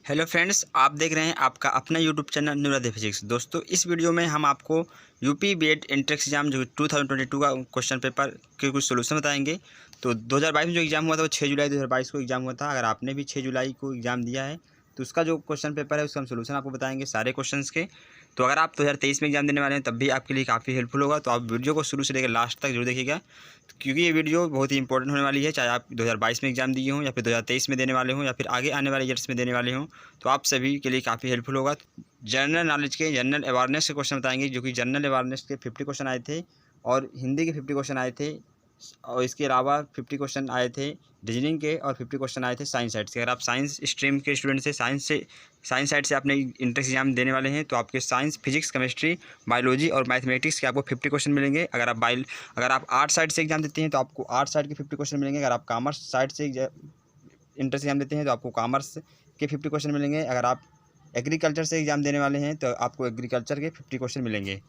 Hello friends, आप देख रहे हैं आपका अपना यूट्यूब चैनल न्यूरादे फिजिक्स। दोस्तों, इस वीडियो में हम आपको यूपी बीएड एंट्रेंस एग्जाम जो 2022 का क्वेश्चन पेपर के कुछ सोल्यूशन बताएंगे। तो 2022 में जो एग्ज़ाम हुआ था वो 6 जुलाई 2022 को एग्ज़ाम हुआ था। अगर आपने भी 6 जुलाई को एग्ज़ाम दिया है तो उसका जो क्वेश्चन पेपर है उसका हम सोल्यूशन आपको बताएंगे सारे क्वेश्चंस के। तो अगर आप 2023 में एग्ज़ाम देने वाले हैं तब भी आपके लिए काफ़ी हेल्पफुल होगा। तो आप वीडियो को शुरू से लेकर लास्ट तक जरूर देखिएगा, क्योंकि ये वीडियो बहुत ही इंपॉर्टेंट होने वाली है। चाहे आप 2022 में एग्ज़ाम दिए हों या फिर 2023 में देने वाले हों या फिर आगे आने वाले ईयर्स में देने वाले हों, तो आप सभी के लिए काफ़ी हेल्पफुल होगा। जनरल नॉलेज के, जनरल अवेयरनेस के क्वेश्चन बताएंगे, जो कि जनरल अवेयरनेस के 50 क्वेश्चन आए थे और हिंदी के 50 क्वेश्चन आए थे, और इसके अलावा 50 क्वेश्चन आए थे रीजनिंग के और 50 क्वेश्चन आए थे साइंस साइड से। अगर आप साइंस स्ट्रीम के स्टूडेंट से साइंस साइड से आपने इंट्रेंस एग्जाम देने वाले हैं तो आपके साइंस, फिजिक्स, केमिस्ट्री, बायोलॉजी और मैथमेटिक्स के आपको 50 क्वेश्चन मिलेंगे। अगर आप आर्ट साइड से एग्जाम देते हैं तो आपको आर्ट साइड के 50 क्वेश्चन मिलेंगे। अगर आप कॉमर्स साइड से इंट्रेंस एग्जाम देते हैं तो आपको कॉमर्स के 50 क्वेश्चन मिलेंगे। अगर आप एग्रीकल्चर से एग्ज़ाम देने वाले हैं तो आपको एग्रीकल्चर के 50 क्वेश्चन मिलेंगे।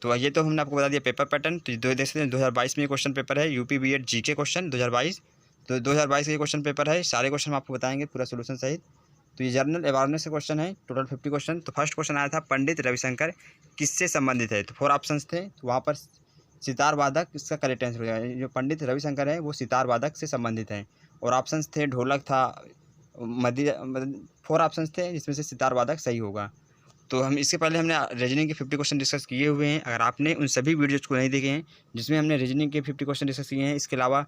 तो ये तो हमने आपको बता दिया पेपर पैटर्न। तो दो देख सकते हैं 2022 में ये क्वेश्चन पेपर है, यूपी बीएड जीके क्वेश्चन 2022। तो 2022 का ये क्वेश्चन पेपर है, सारे क्वेश्चन हम आपको बताएंगे पूरा सोल्यूशन सहित। तो ये जनरल अवेयरनेस का क्वेश्चन है, टोटल 50 क्वेश्चन। तो फर्स्ट क्वेश्चन आया था, पंडित रविशंकर किससे संबंधित है। तो 4 ऑप्शंस थे, तो वहाँ पर सितार वादक इसका करेक्ट आंसर हो जाएगा। जो पंडित रविशंकर है वो सितार वादक से संबंधित हैं। और ऑप्शंस थे, ढोलक था, मध्य 4 ऑप्शंस थे जिसमें से सितार वादक सही होगा। तो हम इसके पहले हमने रीजनिंग के 50 क्वेश्चन डिस्कस किए हुए हैं। अगर आपने उन सभी वीडियोज़ को नहीं देखे हैं जिसमें हमने रीजनिंग के 50 क्वेश्चन डिस्कस किए हैं, इसके अलावा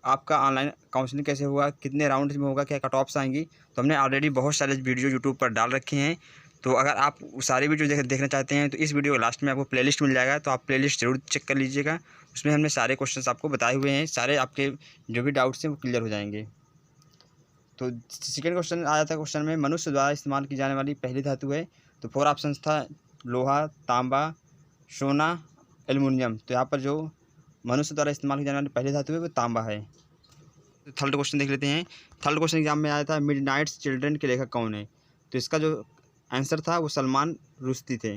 आपका ऑनलाइन काउंसलिंग कैसे होगा, कितने राउंड में होगा, क्या कट ऑफ्स आएंगी, तो हमने ऑलरेडी बहुत सारे वीडियो यूट्यूब पर डाल रखे हैं। तो अगर आप सारे वीडियो देखना चाहते हैं तो इस वीडियो के लास्ट में आपको प्लेलिस्ट मिल जाएगा, तो आप प्लेलिस्ट जरूर चेक कर लीजिएगा। उसमें हमने सारे क्वेश्चंस आपको बताए हुए हैं, सारे आपके जो भी डाउट्स हैं वो क्लियर हो जाएंगे। तो सेकेंड क्वेश्चन आया था, क्वेश्चन में मनुष्य द्वारा इस्तेमाल की जाने वाली पहली धातु है। तो 4 ऑप्शंस था, लोहा, तांबा, सोना, एल्युमिनियम। तो यहाँ पर जो मनुष्य द्वारा इस्तेमाल की जाने वाली पहली धातु है वो तांबा है। तो थर्ड क्वेश्चन देख लेते हैं। थर्ड क्वेश्चन एग्जाम में आया था, मिडनाइट चिल्ड्रन के लेखक कौन है। तो इसका जो आंसर था वो सलमान रुश्दी थे।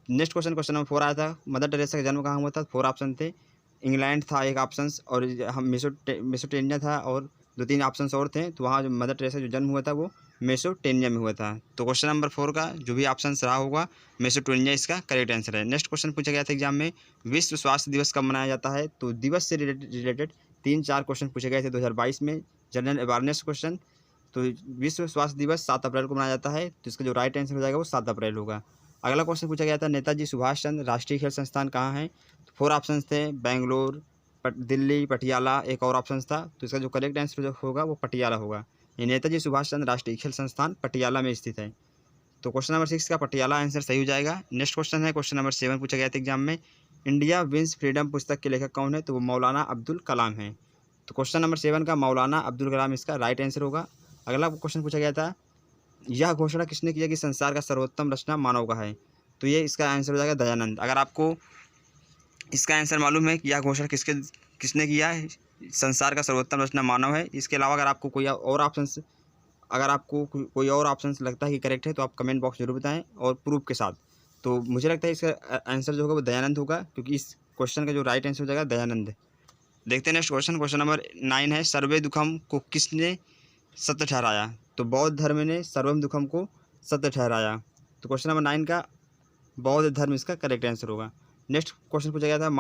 नेक्स्ट क्वेश्चन, क्वेश्चन नंबर 4 आया था, मदर टेरेसा का जन्म कहाँ हुआ था। 4 ऑप्शन थे, इंग्लैंड था एक ऑप्शन, और हम मेसोटेनिया था, और 2-3 ऑप्शन और थे। तो वहाँ जो मदर टेरेसा जो जन्म हुआ था वो मेसोटेनिया में हुआ था। तो क्वेश्चन नंबर 4 का जो भी ऑप्शन रहा होगा मेसोटेनिया इसका करेक्ट आंसर है। नेक्स्ट क्वेश्चन पूछा गया था एग्जाम में, विश्व स्वास्थ्य दिवस कब मनाया जाता है। तो दिवस से रिलेटेड 3-4 क्वेश्चन पूछे गए थे 2022 में, जनरल अवेयरनेस क्वेश्चन। तो विश्व स्वास्थ्य दिवस 7 अप्रैल को मनाया जाता है, तो इसका जो राइट आंसर हो जाएगा वो 7 अप्रैल होगा। अगला क्वेश्चन पूछा गया था, नेताजी सुभाष चंद्र राष्ट्रीय खेल संस्थान कहाँ है। तो 4 ऑप्शन थे, बेंगलोर, दिल्ली, पटियाला, एक और ऑप्शन था। तो इसका जो करेक्ट आंसर होगा वो पटियाला होगा। ये नेताजी सुभाष चंद्र राष्ट्रीय खेल संस्थान पटियाला में स्थित है। तो क्वेश्चन नंबर 6 का पटियाला आंसर सही हो जाएगा। नेक्स्ट क्वेश्चन है, क्वेश्चन नंबर 7 पूछा गया था एग्जाम में, इंडिया विंस फ्रीडम पुस्तक के लेखक कौन है। तो वो मौलाना अब्दुल कलाम है। तो क्वेश्चन नंबर 7 का मौलाना अब्दुल कलाम इसका राइट आंसर होगा। अगला क्वेश्चन पूछा गया था, यह घोषणा किसने किया कि संसार का सर्वोत्तम रचना मानव का है। तो ये इसका आंसर हो जाएगा दयानंद। अगर आपको इसका आंसर मालूम है कि यह घोषणा किसने किया है, संसार का सर्वोत्तम रचना मानव है, इसके अलावा अगर आपको कोई और ऑप्शन लगता है कि करेक्ट है तो आप कमेंट बॉक्स जरूर बताएं और प्रूफ के साथ। तो मुझे लगता है इसका आंसर जो होगा वो दयानंद होगा, क्योंकि इस क्वेश्चन का जो राइट आंसर हो जाएगा दयानंद। देखते हैं नेक्स्ट क्वेश्चन, क्वेश्चन नंबर 9 है, सर्वे दुखम को किसने सत्य ठहराया। तो बौद्ध धर्म ने सर्वम दुखम को सत्य ठहराया। तो क्वेश्चन नंबर 9 का बौद्ध धर्म इसका करेक्ट आंसर होगा। नेक्स्ट क्वेश्चन पूछा गया था,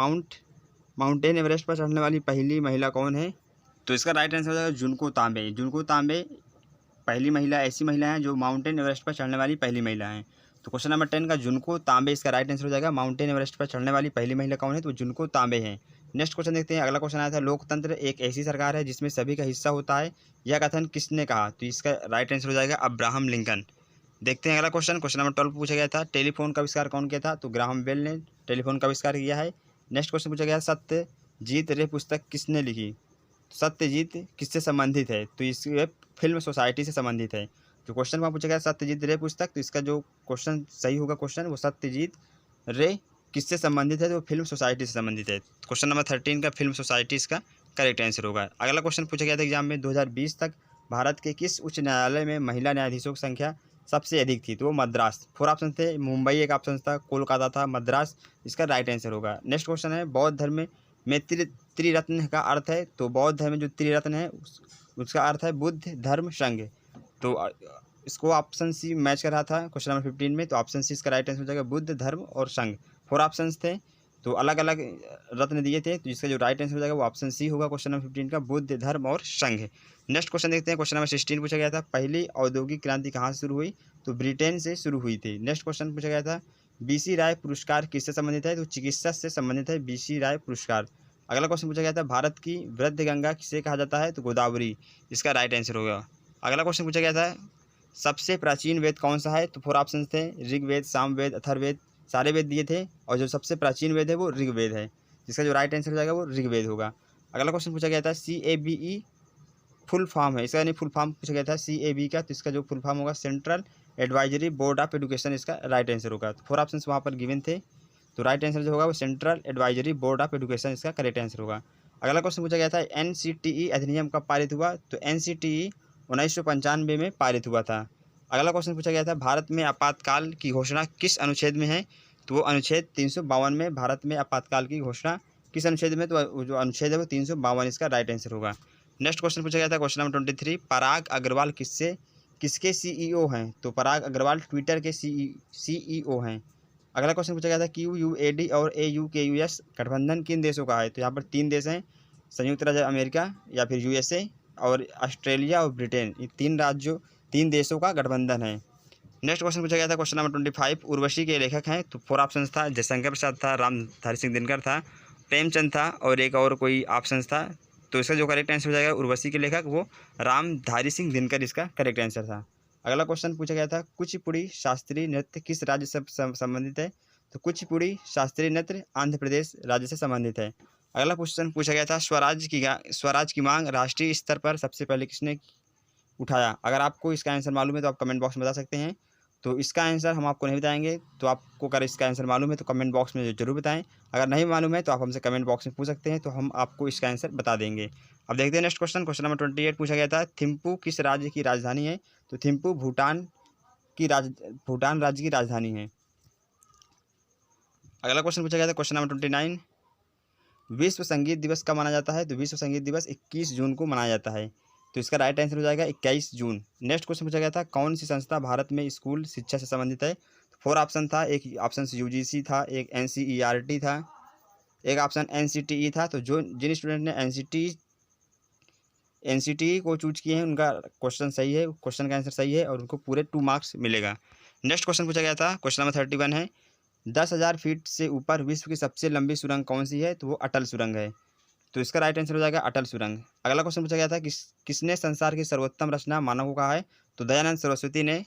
माउंटेन एवरेस्ट पर चढ़ने वाली पहली महिला कौन है। तो इसका राइट आंसर हो जाएगा जुनको तांबे। जुनको तांबे पहली महिला, ऐसी महिला है जो माउंटेन एवरेस्ट पर चढ़ने वाली पहली महिला है। तो क्वेश्चन नंबर 10 का जुनको तांबे इसका राइट आंसर हो जाएगा। माउंटेन एवरेस्ट पर चढ़ने वाली पहली महिला कौन है, तो जुनको तांबे है। नेक्स्ट क्वेश्चन देखते हैं। अगला क्वेश्चन आया था, लोकतंत्र एक ऐसी सरकार है जिसमें सभी का हिस्सा होता है, यह कथन किसने कहा। तो इसका राइट आंसर हो जाएगा अब्राहम लिंकन। देखते हैं अगला क्वेश्चन, क्वेश्चन नंबर 12 पूछा गया था, टेलीफोन का आविष्कार कौन किया था। तो ग्राहम बेल ने टेलीफोन का आविष्कार किया है। नेक्स्ट क्वेश्चन पूछा गया, सत्यजीत रे पुस्तक किसने लिखी। सत्यजीत किससे संबंधित है। तो इसके फिल्म सोसाइटी से संबंधित है। जो क्वेश्चन वहाँ पूछा गया सत्यजीत रे पुस्तक, तो इसका जो क्वेश्चन सही होगा क्वेश्चन वो सत्यजीत रे किससे संबंधित है, तो फिल्म सोसाइटी से संबंधित है। क्वेश्चन नंबर 13 का फिल्म सोसाइटी इसका करेक्ट आंसर होगा। अगला क्वेश्चन पूछा गया था एग्जाम में, 2020 तक भारत के किस उच्च न्यायालय में महिला न्यायाधीशों की संख्या सबसे अधिक थी। तो वो मद्रास। 4 ऑप्शन थे, मुंबई एक ऑप्शन था, कोलकाता था, मद्रास इसका राइट आंसर होगा। नेक्स्ट क्वेश्चन है, बौद्ध धर्म में त्रिरत्न का अर्थ है। तो बौद्ध धर्म में जो त्रिरत्न है उसका अर्थ है बुद्ध, धर्म, संघ। तो इसको ऑप्शन सी मैच कर रहा था क्वेश्चन नंबर 15 में, तो ऑप्शन सी इसका राइट आंसर हो जाएगा, बुद्ध, धर्म और संघ। 4 ऑप्शंस थे, तो अलग अलग रत्न दिए थे, तो इसका जो राइट आंसर हो जाएगा वो ऑप्शन सी होगा क्वेश्चन नंबर 15 का, बुद्ध, धर्म और संघ। नेक्स्ट क्वेश्चन देखते हैं, क्वेश्चन नंबर 16 पूछा गया था, पहली औद्योगिक क्रांति कहाँ से शुरू हुई, तो ब्रिटेन से शुरू हुई थी। नेक्स्ट क्वेश्चन पूछा गया था, BC राय पुरस्कार किससे संबंधित है, तो चिकित्सा से संबंधित है BC राय पुरस्कार। अगला क्वेश्चन पूछा गया था, भारत की वृद्ध गंगा किसे कहा जाता है, तो गोदावरी, इसका राइट आंसर होगा। अगला क्वेश्चन पूछा गया था, सबसे प्राचीन वेद कौन सा है, तो 4 ऑप्शन थे, ऋग्वेद, सामवेद, अथर्ववेद, सारे वेद दिए थे, और जो सबसे प्राचीन वेद है वो ऋग्वेद है, जिसका जो राइट आंसर हो जाएगा वो ऋग्वेद होगा। अगला क्वेश्चन पूछा गया था, CABE फुल फॉर्म है, इसका यानी फुल फॉर्म पूछा गया था CAB का, तो इसका जो फुल फॉर्म होगा central advisory board of education, इसका राइट आंसर होगा। तो 4 ऑप्शन वहाँ पर गिवन थे, तो राइट आंसर जो होगा वो central advisory board of education, इसका करेक्ट आंसर होगा। अगला क्वेश्चन पूछा गया था, NCTE अधिनियम कब पारित हुआ, तो NCTE 1995 में पारित हुआ था। अगला क्वेश्चन पूछा गया था, भारत में आपातकाल की घोषणा किस अनुच्छेद में है, तो वो अनुच्छेद 352 में भारत में आपातकाल की घोषणा किस अनुच्छेद में, तो जो अनुच्छेद है वो 352, इसका राइट आंसर होगा। नेक्स्ट क्वेश्चन पूछा गया था, क्वेश्चन नंबर 23, पराग अग्रवाल किसके CEO हैं, तो पराग अग्रवाल ट्विटर के CEO हैं। अगला क्वेश्चन पूछा गया था, QUAD और AUKUS गठबंधन किन देशों का है, तो यहाँ पर 3 देश हैं, संयुक्त राज्य अमेरिका या फिर USA और ऑस्ट्रेलिया और ब्रिटेन, ये 3 देशों का गठबंधन है। नेक्स्ट क्वेश्चन पूछा गया था, क्वेश्चन नंबर 25, उर्वशी के लेखक हैं, तो 4 ऑप्शन था, जयशंकर प्रसाद था, रामधारी सिंह दिनकर था, प्रेमचंद था और एक और कोई ऑप्शन था, तो इसका जो करेक्ट आंसर हो जाएगा उर्वशी के लेखक वो रामधारी सिंह दिनकर, इसका करेक्ट आंसर था। अगला क्वेश्चन पूछा गया था, कुचिपुड़ी शास्त्रीय नृत्य किस राज्य से संबंधित है, तो कुचिपुड़ी शास्त्रीय नृत्य आंध्र प्रदेश राज्य से संबंधित है। अगला क्वेश्चन पूछा गया था, स्वराज की मांग राष्ट्रीय स्तर पर सबसे पहले किसने उठाया। अगर आपको इसका आंसर मालूम है तो आप कमेंट बॉक्स में बता सकते हैं, तो इसका आंसर हम आपको नहीं बताएंगे, तो आपको अगर इसका आंसर मालूम है तो कमेंट बॉक्स में जरूर बताएं। अगर नहीं मालूम है तो आप हमसे कमेंट बॉक्स में पूछ सकते हैं, तो हम आपको इसका आंसर बता देंगे। अब देखते हैं नेक्स्ट क्वेश्चन, क्वेश्चन नंबर 28 पूछा गया था, थिम्पू किस राज्य की राजधानी है, तो थिम्पू भूटान राज्य की राजधानी है। अगला क्वेश्चन पूछा गया था, क्वेश्चन नंबर 29, विश्व संगीत दिवस कब मनाया जाता है, तो विश्व संगीत दिवस 21 जून को मनाया जाता है, तो इसका राइट आंसर हो जाएगा 21 जून। नेक्स्ट क्वेश्चन पूछा गया था, कौन सी संस्था भारत में स्कूल शिक्षा से संबंधित है, 4 ऑप्शन था, एक ऑप्शन UGC था, एक NCERT था, एक ऑप्शन NCTE था। तो जिन स्टूडेंट ने NCTE को चूज किए हैं उनका क्वेश्चन सही है, क्वेश्चन का आंसर सही है और उनको पूरे 2 मार्क्स मिलेगा। नेक्स्ट क्वेश्चन पूछा गया था, क्वेश्चन नंबर 31 है, 10,000 फीट से ऊपर विश्व की सबसे लंबी सुरंग कौन सी है, तो वो अटल सुरंग है, तो इसका राइट आंसर हो जाएगा अटल सुरंग। अगला क्वेश्चन पूछा गया था, किसने संसार की सर्वोत्तम रचना मानव को कहा है, तो दयानंद सरस्वती ने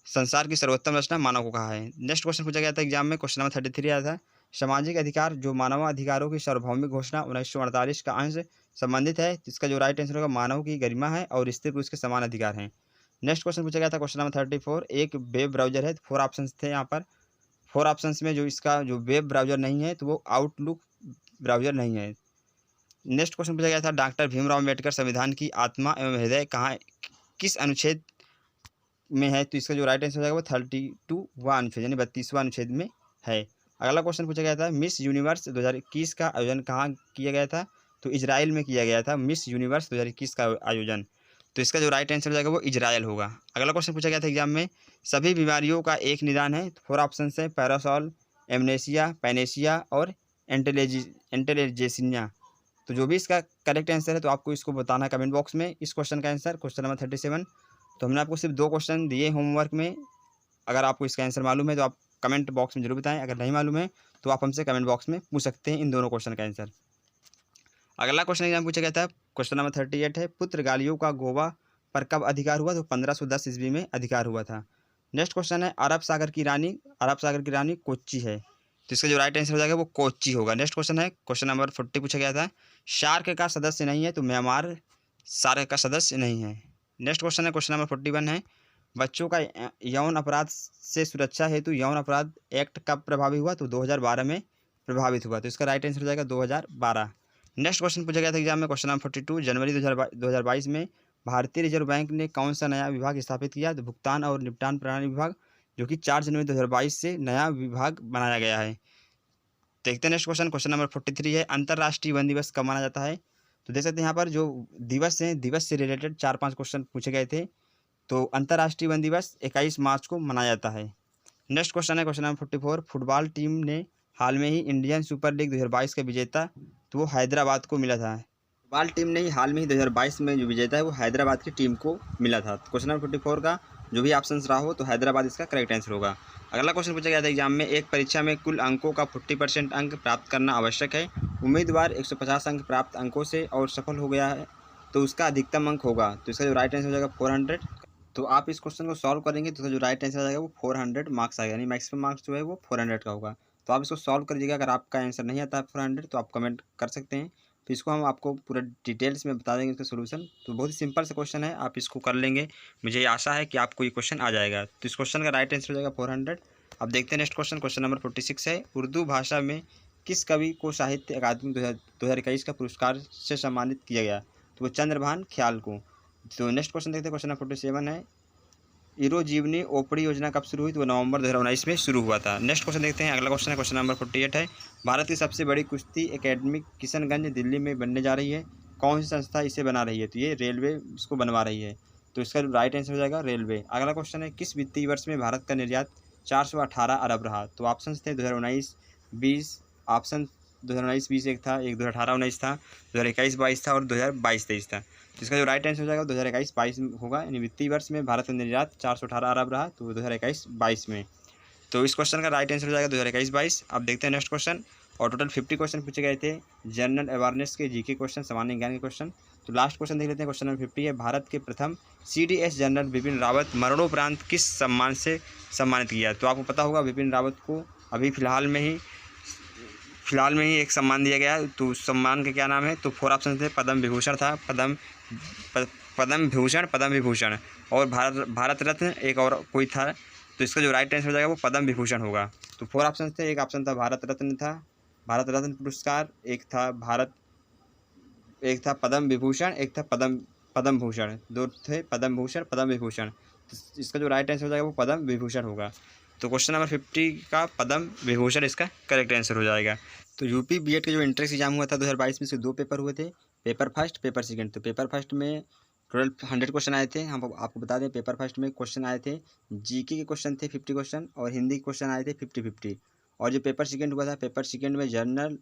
संसार की सर्वोत्तम रचना मानव को कहा है। नेक्स्ट क्वेश्चन पूछा गया था एग्जाम में, क्वेश्चन नंबर 33 आया था, सामाजिक अधिकार जो मानव अधिकारों की सार्वभौमिक घोषणा 1948 का अंश संबंधित है, जिसका जो राइट आंसर होगा मानव की गरिमा है और स्त्री पुरुष के समान अधिकार हैं। नेक्स्ट क्वेश्चन पूछा गया था, क्वेश्चन नंबर 34, एक वेब ब्राउजर है, 4 ऑप्शन थे यहाँ पर, 4 ऑप्शन में जो इसका जो वेब ब्राउजर नहीं है तो वो आउटलुक ब्राउजर नहीं है। नेक्स्ट क्वेश्चन पूछा गया था, डॉक्टर भीमराव अम्बेडकर संविधान की आत्मा एवं हृदय कहाँ किस अनुच्छेद में है, तो इसका जो राइट आंसर हो जाएगा वो 32वां अनुच्छेद यानी 32वां अनुच्छेद में है। अगला क्वेश्चन पूछा गया था, मिस यूनिवर्स 2021 का आयोजन कहाँ किया गया था, तो इजराइल में किया गया था मिस यूनिवर्स 2021 का आयोजन, तो इसका जो राइट आंसर हो जाएगा वो इजराइल होगा। अगला क्वेश्चन पूछा गया था एग्जाम में, सभी बीमारियों का एक निदान है, 4 ऑप्शन है, पैरासॉल, एमनेसिया, पैनेसिया और एंटेलेजेसिया, तो जो भी इसका करेक्ट आंसर है तो आपको इसको बताना कमेंट बॉक्स में इस क्वेश्चन का आंसर। क्वेश्चन नंबर 37, तो हमने आपको सिर्फ 2 क्वेश्चन दिए होमवर्क में, अगर आपको इसका आंसर मालूम है तो आप कमेंट बॉक्स में जरूर बताएं, अगर नहीं मालूम है तो आप हमसे कमेंट बॉक्स में पूछ सकते हैं इन दोनों क्वेश्चन का आंसर। अगला क्वेश्चन एग्जाम पूछा गया था, क्वेश्चन नंबर 38 है, पुर्तगालियों का गोवा पर कब अधिकार हुआ, तो 1510 ईस्वी में अधिकार हुआ था। नेक्स्ट क्वेश्चन है, अरब सागर की रानी कोच्चि है, तो इसका जो राइट आंसर हो जाएगा वो कोच्चि होगा। नेक्स्ट क्वेश्चन है, क्वेश्चन नंबर 40 पूछा गया था, सार्क का सदस्य नहीं है, तो म्यांमार सार्क का सदस्य नहीं है। नेक्स्ट क्वेश्चन है, क्वेश्चन नंबर 41 है, बच्चों का यौन अपराध से सुरक्षा हेतु यौन अपराध एक्ट कब प्रभावी हुआ, तो 2012 में प्रभावित हुआ, तो इसका राइट आंसर हो जाएगा 2012। नेक्स्ट क्वेश्चन पूछा गया था एग्जाम में, क्वेश्चन नंबर 42, जनवरी 2022 में भारतीय रिजर्व बैंक ने कौन सा नया विभाग स्थापित किया, तो भुगतान और निपटान प्रणाली विभाग, जो कि 4 जनवरी 2022 से नया विभाग बनाया गया है। देखते हैं नेक्स्ट क्वेश्चन, क्वेश्चन नंबर 43 है, अंतर्राष्ट्रीय वन दिवस कब मनाया जाता है, तो देख सकते हैं यहाँ पर जो दिवस हैं, दिवस से रिलेटेड 4-5 क्वेश्चन पूछे गए थे, तो अंतर्राष्ट्रीय वन दिवस 21 मार्च को मनाया जाता है। नेक्स्ट क्वेश्चन है क्वेश्चन नंबर 44। फुटबॉल टीम ने हाल में ही इंडियन सुपर लीग 2022 का विजेता तो वो हैदराबाद को मिला था। फुटबॉल टीम ने हाल में ही 2022 में जो विजेता है वो हैदराबाद की टीम को मिला था। क्वेश्चन नंबर 44 का जो भी ऑप्शन रहा हो तो हैदराबाद इसका करेक्ट आंसर होगा। अगला क्वेश्चन पूछा गया था एग्जाम में, एक परीक्षा में कुल अंकों का 40% अंक प्राप्त करना आवश्यक है। उम्मीदवार 150 अंक प्राप्त अंकों से और सफल हो गया है तो उसका अधिकतम अंक होगा। तो इसका जो राइट आंसर हो जाएगा 400। तो आप इस क्वेश्चन को सॉल्व करेंगे तो जो राइट आंसर आ जाएगा वो 400 मार्क्स आएगा, यानी मैक्सिमम मार्क्स जो है वो 400 का होगा। तो आप इसको सॉल्व करिएगा। अगर आपका आंसर नहीं आता है 400 तो आप कमेंट कर सकते हैं, तो इसको हम आपको पूरा डिटेल्स में बता देंगे इसका सोल्यूशन। तो बहुत ही सिंपल सा क्वेश्चन है, आप इसको कर लेंगे। मुझे आशा है कि आपको ये क्वेश्चन आ जाएगा। तो इस क्वेश्चन का राइट आंसर हो जाएगा 400। अब देखते हैं नेक्स्ट क्वेश्चन। क्वेश्चन नंबर 46 है, उर्दू भाषा में किस कवि को साहित्य अकादमी 2021 का पुरस्कार से सम्मानित किया गया? तो वो चंद्रभान ख्याल को। तो नेक्स्ट क्वेश्चन देखते हैं। क्वेश्चन नंबर 47 है, ईरो-जीवनी ओपड़ी योजना कब शुरू हुई? तो नवंबर 2019 में शुरू हुआ था। नेक्स्ट क्वेश्चन देखते हैं। अगला क्वेश्चन है क्वेश्चन नंबर 48 है, भारत की सबसे बड़ी कुश्ती एकेडमी किशनगंज दिल्ली में बनने जा रही है, कौन सी संस्था इसे बना रही है? तो ये रेलवे इसको बनवा रही है, तो इसका राइट आंसर हो जाएगा रेलवे। अगला क्वेश्चन है, किस वित्तीय वर्ष में भारत का निर्यात 418 अरब रहा? तो ऑप्शन थे 2019-20, ऑप्शन 2019-20 एक था, एक 2018-19 था, 2021-22 था और 2022-23 था। तो इसका जो राइट आंसर हो जाएगा 2021-22 होगा, यानी वित्तीय वर्ष में भारत का निर्यात 418 अरब रहा तो 2021-22 में। तो इस क्वेश्चन का राइट आंसर हो जाएगा 2021-22। अब देखते हैं नेक्स्ट क्वेश्चन। और टोटल 50 क्वेश्चन पूछे गए थे, जनरल अवेयरनेस के, जीके क्वेश्चन, सामान्य ज्ञान के क्वेश्चन। तो लास्ट क्वेश्चन देख लेते हैं। क्वेश्चन नंबर 50 है, भारत के प्रथम CDS जनरल बिपिन रावत मरणोपरांत किस सम्मान से सम्मानित किया? तो आपको पता होगा बिपिन रावत को अभी फिलहाल में ही एक सम्मान दिया गया। तो उस सम्मान का क्या नाम है? तो 4 ऑप्शन थे, पद्म विभूषण था, पद्म भूषण, पद्म विभूषण और भारत रत्न, एक और कोई था। तो इसका जो राइट आंसर हो जाएगा वो पद्म विभूषण होगा। तो 4 ऑप्शन थे, एक ऑप्शन था भारत रत्न पुरस्कार, एक था पद्म विभूषण, एक था पद्म भूषण, 2 थे पद्म भूषण, पद्म विभूषण। तो इसका जो राइट आंसर हो जाएगा वो पद्म विभूषण होगा। तो क्वेश्चन नंबर 50 का पद्म विभूषण इसका करेक्ट आंसर हो जाएगा। तो यूपी बीएड का जो एंट्रेंस एग्जाम हुआ था 2022 में, से 2 पेपर हुए थे, पेपर फर्स्ट, पेपर सेकंड। तो पेपर फर्स्ट में टोटल 100 क्वेश्चन आए थे। हम आपको बता दें, पेपर फर्स्ट में क्वेश्चन आए थे, जीके के क्वेश्चन थे 50 क्वेश्चन और हिंदी के क्वेश्चन आए थे 50-50। और जो पेपर सेकंड हुआ था, पेपर सेकंड में जनरल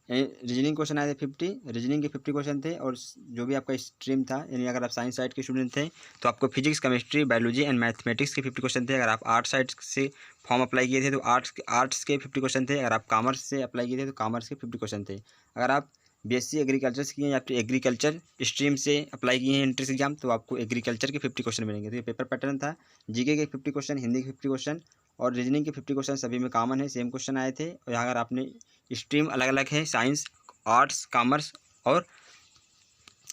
रीजनिंग क्वेश्चन आए थे 50, रीजनिंग के 50 क्वेश्चन थे। और जो भी आपका स्ट्रीम था, यानी अगर आप साइंस साइड के स्टूडेंट थे तो आपको physics, chemistry, biology and mathematics के 50 क्वेश्चन थे। अगर आप आर्ट्स साइड से फॉर्म अप्लाई किए थे तो आर्ट्स के 50 क्वेश्चन थे। अगर आप कॉमर्स से अप्लाई किए थे तो कॉमर्स के 50 क्वेश्चन थे। अगर आप BSc एग्रीकल्चर से किए या फिर एग्रीकल्चर स्ट्रीम से अप्लाई किए हैं एंट्रेंस एग्जाम, तो आपको एग्रीकल्चर के 50 क्वेश्चन मिलेंगे। तो ये पेपर पैटर्न था, जीके के 50 क्वेश्चन, हिंदी के 50 क्वेश्चन और रीजनिंग के 50 क्वेश्चन सभी में कॉमन है, सेम क्वेश्चन आए थे। और यहाँ अगर आपने स्ट्रीम अलग अलग है, साइंस, आर्ट्स, कॉमर्स और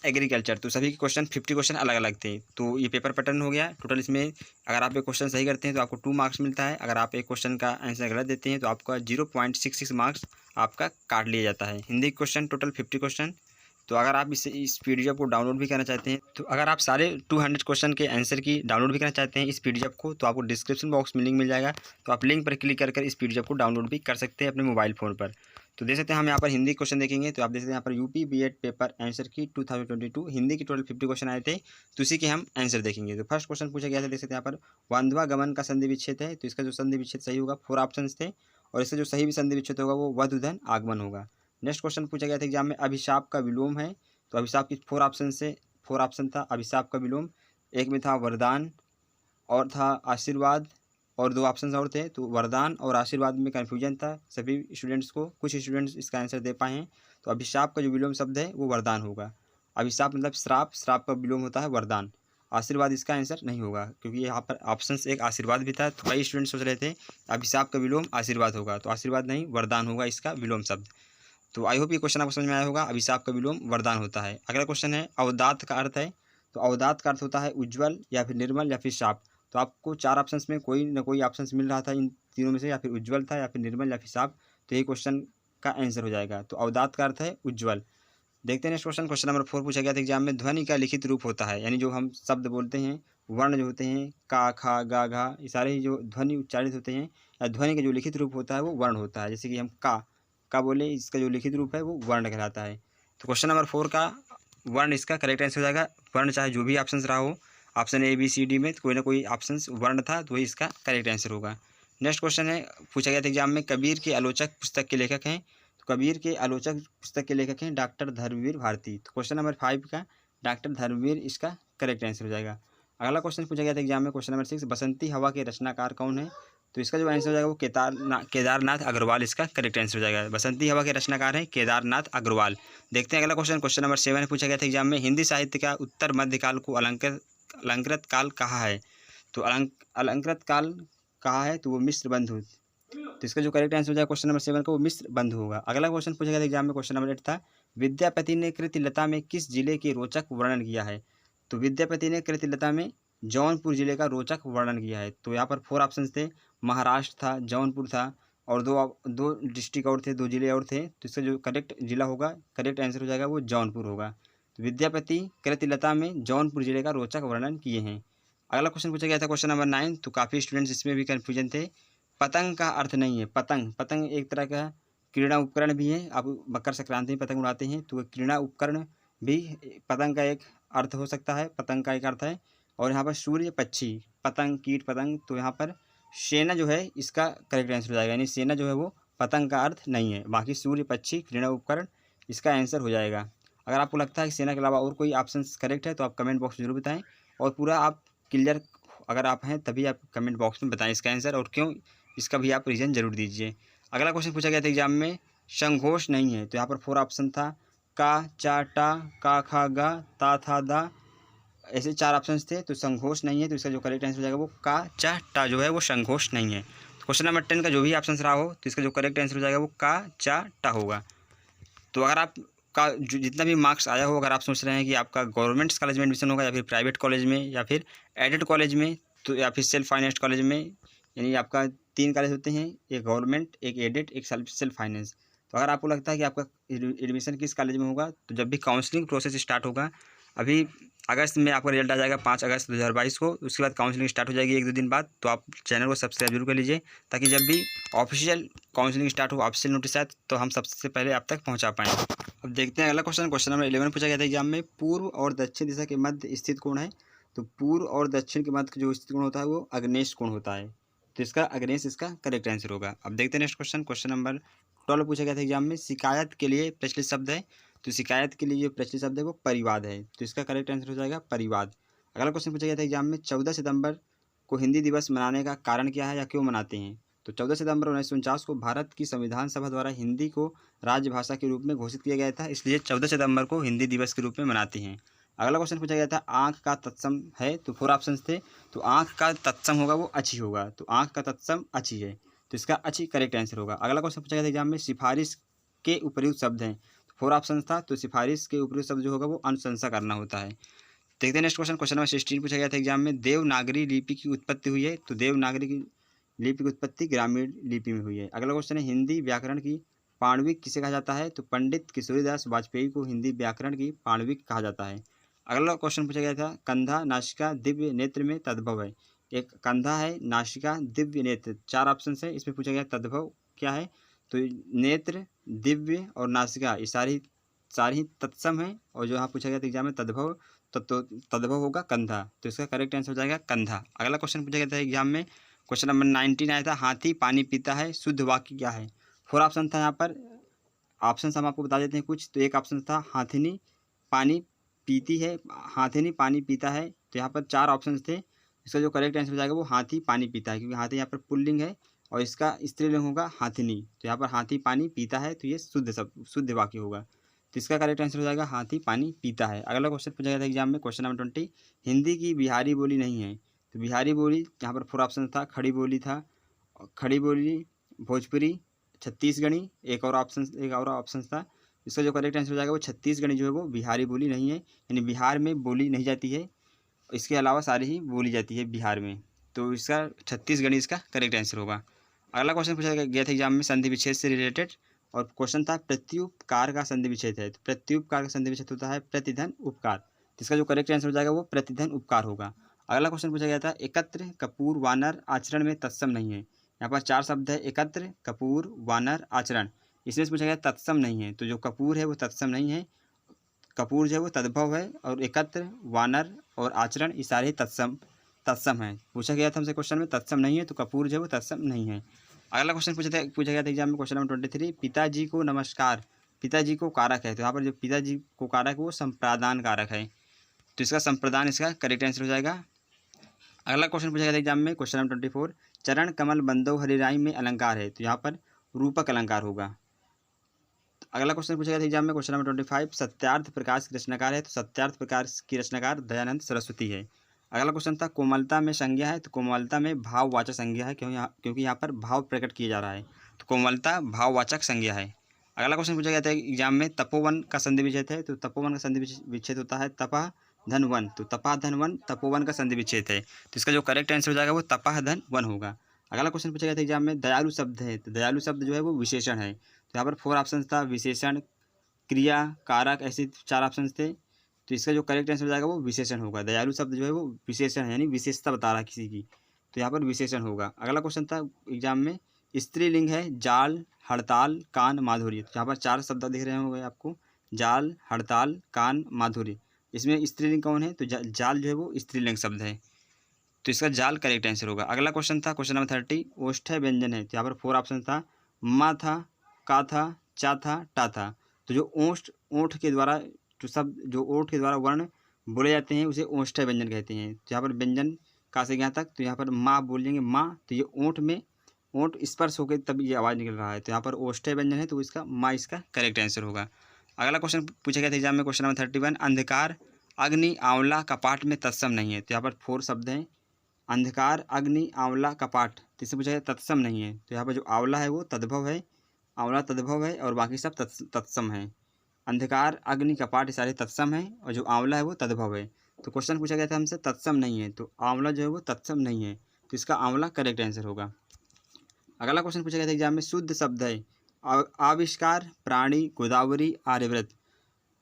एग्रीकल्चर, तो सभी के क्वेश्चन 50 क्वेश्चन अलग अलग थे। तो ये पेपर पैटर्न हो गया टोटल। इसमें अगर आप एक क्वेश्चन सही करते हैं तो आपको 2 मार्क्स मिलता है। अगर आप एक क्वेश्चन का आंसर गलत देते हैं तो आपका 0.66 मार्क्स आपका काट लिया जाता है। Hindi question total 50 question. तो अगर आप इस PDF को डाउनलोड भी करना चाहते हैं, तो अगर आप सारे 200 क्वेश्चन के आंसर की डाउनलोड भी करना चाहते हैं इस PDF को, तो आपको डिस्क्रिप्शन बॉक्स में लिंक मिल जाएगा। तो आप लिंक पर क्लिक कर इस PDF को डाउनलोड भी कर सकते हैं अपने मोबाइल फ़ोन पर। तो देख सकते हैं हम यहाँ पर हिंदी क्वेश्चन देखेंगे, तो आप देख सकते हैं यहाँ पर यूपी बीएड पेपर आंसर की 2022 हिंदी की टोटल 50 क्वेश्चन आए थे, तो उसी के हम आंसर देखेंगे। तो फर्स्ट क्वेश्चन पूछा गया था, देख सकते हैं यहाँ पर वंध्वा गमन का संधि विच्छेद है, तो इसका जो संधि विच्छेद सही होगा, 4 ऑप्शन थे और इसका जो सही भी संधि विच्छेद होगा वो वधुधन आगमन होगा। नेक्स्ट क्वेश्चन पूछा गया था एग्जाम में, अभिशाप का विलोम है, तो अभिशाप की 4 ऑप्शन था अभिशाप का विलोम। एक में था वरदान और था आशीर्वाद और 2 ऑप्शन और थे। तो वरदान और आशीर्वाद में कन्फ्यूजन था सभी स्टूडेंट्स को, कुछ स्टूडेंट्स इसका आंसर दे पाए हैं। तो अभिशाप का जो विलोम शब्द है वो वरदान होगा। अभिशाप मतलब श्राप, श्राप का विलोम होता है वरदान। आशीर्वाद इसका आंसर नहीं होगा, क्योंकि यहाँ पर ऑप्शन एक आशीर्वाद भी था, तो कई स्टूडेंट सोच रहे थे अभिशाप का विलोम आशीर्वाद होगा, तो आशीर्वाद नहीं, वरदान होगा इसका विलोम शब्द। तो आई होप ये क्वेश्चन आपको समझ में आया होगा, अभिशाप का विलोम वरदान होता है। अगला क्वेश्चन है, अवदात का अर्थ है, तो अवदात का अर्थ होता है उज्ज्वल या फिर निर्मल या फिर शाप। तो आपको 4 ऑप्शंस में कोई ना कोई ऑप्शंस मिल रहा था इन तीनों में से, या फिर उज्ज्वल था या फिर निर्मल या फिर साफ। तो ये क्वेश्चन का आंसर हो जाएगा। तो अवदात का अर्थ है उज्ज्वल। देखते हैं नेक्स्ट क्वेश्चन। क्वेश्चन नंबर 4 पूछा गया था एग्जाम में, ध्वनि का लिखित रूप होता है, यानी जो हम शब्द बोलते हैं, वर्ण जो होते हैं, का, खा, गा, घा, ये सारे ही जो ध्वनि उच्चारित होते हैं, या ध्वनि का जो लिखित रूप होता है वो वर्ण होता है। जैसे कि हम का बोले, इसका जो लिखित रूप है वो वर्ण कहलाता है। तो क्वेश्चन नंबर 4 का वर्ण इसका करेक्ट आंसर हो जाएगा, वर्ण चाहे जो भी ऑप्शन रहा हो। Option A B C D में कोई ना कोई ऑप्शन वर्ण था, तो वही इसका करेक्ट आंसर होगा। नेक्स्ट क्वेश्चन है, पूछा गया था एग्जाम में, कबीर के आलोचक पुस्तक के लेखक हैं। तो कबीर के आलोचक पुस्तक के लेखक हैं डॉक्टर धर्मवीर भारती। तो क्वेश्चन नंबर 5 का डॉक्टर धर्मवीर इसका करेक्ट आंसर हो जाएगा। अगला क्वेश्चन पूछा गया था एग्जाम में, क्वेश्चन नंबर 6, बसंती हवा के रचनाकार कौन है। तो इसका जो आंसर हो जाएगा वो केदारनाथ अग्रवाल इसका करेक्ट आंसर हो जाएगा। बसंती हवा के रचनाकार हैं केदारनाथ अग्रवाल। देखते हैं अगला क्वेश्चन, क्वेश्चन नंबर 7 पूछा गया था एग्जाम में, हिंदी साहित्य का उत्तर मध्यकाल को अलंकृत काल कहा है। तो अलंकृत काल कहा है, तो वो मिस्र बंधु। तो इसका जो करेक्ट आंसर हो जाएगा क्वेश्चन नंबर 7 का, वो मिस्र बंधु होगा। अगला क्वेश्चन पूछा गया था एग्जाम में, क्वेश्चन नंबर 8 था, विद्यापति ने कृतिलता में किस जिले के रोचक वर्णन किया है। तो विद्यापति ने कृतिलता में जौनपुर जिले का रोचक वर्णन किया है। तो यहाँ पर 4 ऑप्शन थे, महाराष्ट्र था, जौनपुर था, और दो डिस्ट्रिक्ट और थे, 2 जिले और थे। तो इसका जो करेक्ट जिला होगा, करेक्ट आंसर हो जाएगा वो जौनपुर होगा। तो विद्यापति कृतिलता में जौनपुर जिले का रोचक वर्णन किए हैं। अगला क्वेश्चन पूछा गया था क्वेश्चन नंबर 9, तो काफ़ी स्टूडेंट्स इसमें भी कन्फ्यूजन थे। पतंग का अर्थ नहीं है। पतंग एक तरह का क्रीड़ा उपकरण भी है। आप मकर संक्रांति में पतंग उड़ाते हैं, तो क्रीड़ा उपकरण भी पतंग का एक अर्थ हो सकता है, पतंग का एक अर्थ है। और यहाँ पर सूर्य पक्षी पतंग कीट पतंग, तो यहाँ पर सेना जो है इसका करेक्ट आंसर हो जाएगा, यानी सेना जो है वो पतंग का अर्थ नहीं है। बाकी सूर्य पक्षी क्रीड़ा उपकरण इसका आंसर हो जाएगा। अगर आपको लगता है कि सेना के अलावा और कोई ऑप्शन करेक्ट है, तो आप कमेंट बॉक्स में जरूर बताएं, और पूरा आप क्लियर अगर आप हैं तभी आप कमेंट बॉक्स में बताएं इसका आंसर, और क्यों इसका भी आप रीज़न जरूर दीजिए। अगला क्वेश्चन पूछा गया था एग्जाम में, संघोष नहीं है। तो यहाँ पर 4 ऑप्शन था, का चा टा का खा गा ता था दा, ऐसे 4 ऑप्शन थे। तो संघोष नहीं है, तो इसका जो करेक्ट आंसर हो जाएगा वो का चा टा जो है वो संघोष नहीं है। तो क्वेश्चन नंबर 10 का जो भी ऑप्शन रहा हो, तो इसका जो करेक्ट आंसर हो जाएगा वो का चा टा होगा। तो अगर आप का जो जितना भी मार्क्स आया हो, अगर आप सोच रहे हैं कि आपका गवर्नमेंट कॉलेज में एडमिशन होगा, या फिर प्राइवेट कॉलेज में, या फिर एडेड कॉलेज में, तो या फिर सेल्फ फाइनेंस कॉलेज में, यानी आपका 3 कॉलेज होते हैं, एक गवर्नमेंट, एक एडेड, एक सेल्फ फाइनेंस। तो अगर आपको लगता है कि आपका एडमिशन किस कॉलेज में होगा, तो जब भी काउंसलिंग प्रोसेस स्टार्ट होगा, अभी अगस्त में आपका रिजल्ट आ जाएगा 5 अगस्त 2022 को, उसके बाद काउंसलिंग स्टार्ट हो जाएगी 1-2 दिन बाद। तो आप चैनल को सब्सक्राइब जरूर कर लीजिए, ताकि जब भी ऑफिशियल काउंसलिंग स्टार्ट हो, ऑफिशियल नोटिस आए, तो हम सबसे पहले आप तक पहुंचा पाएँ। अब देखते हैं अगला क्वेश्चन, क्वेश्चन नंबर 11 पूछा गया था एग्जाम में, पूर्व और दक्षिण दिशा के मध्य स्थित कोण है। तो पूर्व और दक्षिण के मध्य जो स्थित कोण होता है वो अग्नेश कोण होता है। तो इसका अग्नेश इसका करेक्ट आंसर होगा। अब देखते हैं नेक्स्ट क्वेश्चन, क्वेश्चन नंबर 12 पूछा गया था एग्जाम में, शिकायत के लिए प्रचलित शब्द है। तो शिकायत के लिए जो प्रचलित शब्द है वो परिवाद है। तो इसका करेक्ट आंसर हो जाएगा परिवाद। अगला क्वेश्चन पूछा गया था एग्जाम में, 14 सितंबर को हिंदी दिवस मनाने का कारण क्या है, या क्यों मनाते हैं। तो 14 सितंबर 1949 को भारत की संविधान सभा द्वारा हिंदी को राजभाषा के रूप में घोषित किया गया था, इसलिए 14 सितंबर को हिंदी दिवस के रूप में मनाते हैं। अगला क्वेश्चन पूछा गया था, आँख का तत्सम है। तो 4 ऑप्शन थे, तो आँख का तत्सम होगा वो अच्छी होगा। तो आँख का तत्सम अच्छी है, तो इसका अच्छी करेक्ट आंसर होगा। अगला क्वेश्चन पूछा गया था एग्जाम में, सिफारिश के उपयुक्त शब्द हैं। 4 ऑप्शन था, तो सिफारिश के उपयुक्त शब्द जो होगा वो अनुशंसा करना होता है। देखते हैं नेक्स्ट क्वेश्चन, क्वेश्चन नंबर 16 पूछा गया था एग्जाम में, देवनागरी लिपि की उत्पत्ति हुई है। तो देवनागरी की लिपि की उत्पत्ति ग्रामीण लिपि में हुई है। अगला क्वेश्चन है, हिंदी व्याकरण की पाणविक किसे कहा जाता है। तो पंडित किशोरीदास वाजपेयी को हिंदी व्याकरण की पाणविक कहा जाता है। अगला क्वेश्चन पूछा गया था, कंधा नासिका दिव्य नेत्र में तद्भव है। एक कंधा है, नासिका, दिव्य नेत्र, 4 ऑप्शन है। इसमें पूछा गया तद्भव क्या है। तो नेत्र, दिव्य और नासिका, ये सारी ही तत्सम है। और जो यहाँ पूछा गया था एग्जाम में तद्भव, तो तद्भव होगा कंधा। तो इसका करेक्ट आंसर हो जाएगा कंधा। अगला क्वेश्चन पूछा गया था एग्जाम में, क्वेश्चन नंबर 19 आया था, हाथी पानी पीता है, शुद्ध वाक्य क्या है। 4 ऑप्शन था यहाँ पर। ऑप्शन हम आपको बता देते हैं कुछ। तो एक ऑप्शन था, हाथिनी पानी पीती है, हाथिनी पानी पीता है। तो यहाँ पर 4 ऑप्शन थे, इसका जो करेक्ट आंसर हो जाएगा वो हाथी पानी पीता है, क्योंकि हाथी यहाँ पर पुल्लिंग है और इसका स्त्रीलिंग होगा हाथिनी। तो यहाँ पर हाथी पानी पीता है, तो ये शुद्ध वाक्य होगा। तो इसका करेक्ट आंसर हो जाएगा हाथी पानी पीता है। अगला क्वेश्चन पूछा गया था एग्जाम में, क्वेश्चन नंबर 20, हिंदी की बिहारी बोली नहीं है। तो बिहारी बोली यहाँ पर 4 ऑप्शन था, खड़ी बोली था, खड़ी बोली, भोजपुरी, छत्तीसगढ़ी, एक और ऑप्शन था। इसका जो करेक्ट आंसर हो जाएगा वो छत्तीसगढ़ी जो है वो बिहारी बोली नहीं है, यानी बिहार में बोली नहीं जाती है, इसके अलावा सारी ही बोली जाती है बिहार में। तो इसका छत्तीसगढ़ी इसका करेक्ट आंसर होगा। अगला क्वेश्चन पूछा गया था एग्जाम में, संधि विच्छेद से रिलेटेड, और क्वेश्चन था प्रत्युपकार का संधि विच्छेद है। तो प्रत्युपकार का संधि विच्छेद होता है प्रतिधन उपकार। तो इसका जो करेक्ट आंसर हो जाएगा वो प्रतिधन उपकार होगा। अगला क्वेश्चन पूछा गया था, एकत्र कपूर वानर आचरण में तत्सम नहीं है। यहाँ पर 4 शब्द है, एकत्र कपूर वानर आचरण, इसमें से पूछा गया तत्सम नहीं है। तो जो कपूर है वो तत्सम नहीं है, कपूर जो है वो तद्भव है, और एकत्र, वानर और आचरण ये सारे तत्सम है। पूछा गया था हमसे क्वेश्चन में, तत्सम नहीं है, तो कपूर जो है वो तत्सम नहीं है। अगला क्वेश्चन पूछा गया था एग्जाम में, क्वेश्चन नंबर 23, पिताजी को नमस्कार पिताजी को कारक है। तो यहाँ पर जो पिताजी को कारक है वो संप्रदान कारक है, तो इसका संप्रदान इसका करेक्ट आंसर हो जाएगा। अगला क्वेश्चन पूछा गया था एग्जाम में, क्वेश्चन नंबर 24, चरण कमल बंदो हरिराई में अलंकार है। तो यहाँ पर रूपक अलंकार होगा। अगला क्वेश्चन पूछा गया था एग्जाम में, क्वेश्चन नंबर 25, सत्यार्थ प्रकाश की रचनाकार है। तो सत्यार्थ प्रकाश की रचनाकार दयानंद सरस्वती है। अगला क्वेश्चन था कोमलता में संज्ञा है। तो कोमलता में भाववाचक संज्ञा है, क्योंकि यहाँ पर भाव प्रकट किया जा रहा है, तो कोमलता भाववाचक संज्ञा है। अगला क्वेश्चन पूछा गया था एग्जाम में, तपोवन का संधि विच्छेद है। तो तपोवन का संधि विच्छेद होता है तपा धन वन। तो तपा धन वन तपोवन का संधि विच्छेद है, तो इसका जो करेक्ट आंसर हो जाएगा वो तपा धन वन होगा। अगला क्वेश्चन पूछा गया था एग्जाम में, दयालु शब्द है। तो दयालु शब्द जो है वो विशेषण है। तो यहाँ पर 4 ऑप्शन था, विशेषण, क्रिया, कारक, ऐसे 4 ऑप्शन थे, तो इसका जो करेक्ट आंसर हो जाएगा वो विशेषण होगा। दयालु शब्द जो है वो विशेषण है, यानी विशेषता बता रहा है किसी की, तो यहाँ पर विशेषण होगा। अगला क्वेश्चन था एग्जाम में, स्त्रीलिंग है, जाल, हड़ताल, कान, माधुर्य। तो यहाँ पर 4 शब्द दिख रहे होंगे आपको, जाल, हड़ताल, कान, माधुर्य। इसमें स्त्रीलिंग कौन है? तो जाल जो है वो स्त्रीलिंग शब्द है, तो इसका जाल करेक्ट आंसर होगा। अगला क्वेश्चन था क्वेश्चन नंबर 30, ओष्ठ्य व्यंजन है। तो यहाँ पर 4 ऑप्शन था, मा था, का था, चा था, टा था। तो जो ओठ के द्वारा जो शब्द जो ओठ के द्वारा वर्ण बोले जाते हैं उसे ओष्ठ्य व्यंजन कहते हैं। तो यहाँ पर व्यंजन का से यहाँ तक, तो यहाँ पर माँ बोलेंगे माँ, तो ये ओठ में ओठ स्पर्श होकर तब ये आवाज़ निकल रहा है, तो यहाँ पर ओष्ठ्य व्यंजन है, तो इसका माँ इसका करेक्ट आंसर होगा। अगला क्वेश्चन पूछा गया था एग्जाम में, क्वेश्चन नंबर 31, अंधकार, अग्नि, आंवला, कपाट में तत्सम नहीं है। तो यहाँ पर 4 शब्द हैं, अंधकार, अग्नि, आंवला, कपाट, तो इससे पूछा गया तत्सम नहीं है। तो यहाँ पर जो आंवला है वो तद्भव है, आंवला तद्भव है, और बाकी सब तत्सम है। अंधकार, अग्नि, कपाट ये सारे तत्सम है, और जो आंवला है वो तद्भव है। तो क्वेश्चन पूछा गया था हमसे तत्सम नहीं है, तो आंवला जो है वो तत्सम नहीं है, तो इसका आंवला करेक्ट आंसर होगा। अगला क्वेश्चन पूछा गया था एग्जाम में, शुद्ध शब्द है, आविष्कार, प्राणी, गोदावरी, आर्यव्रत।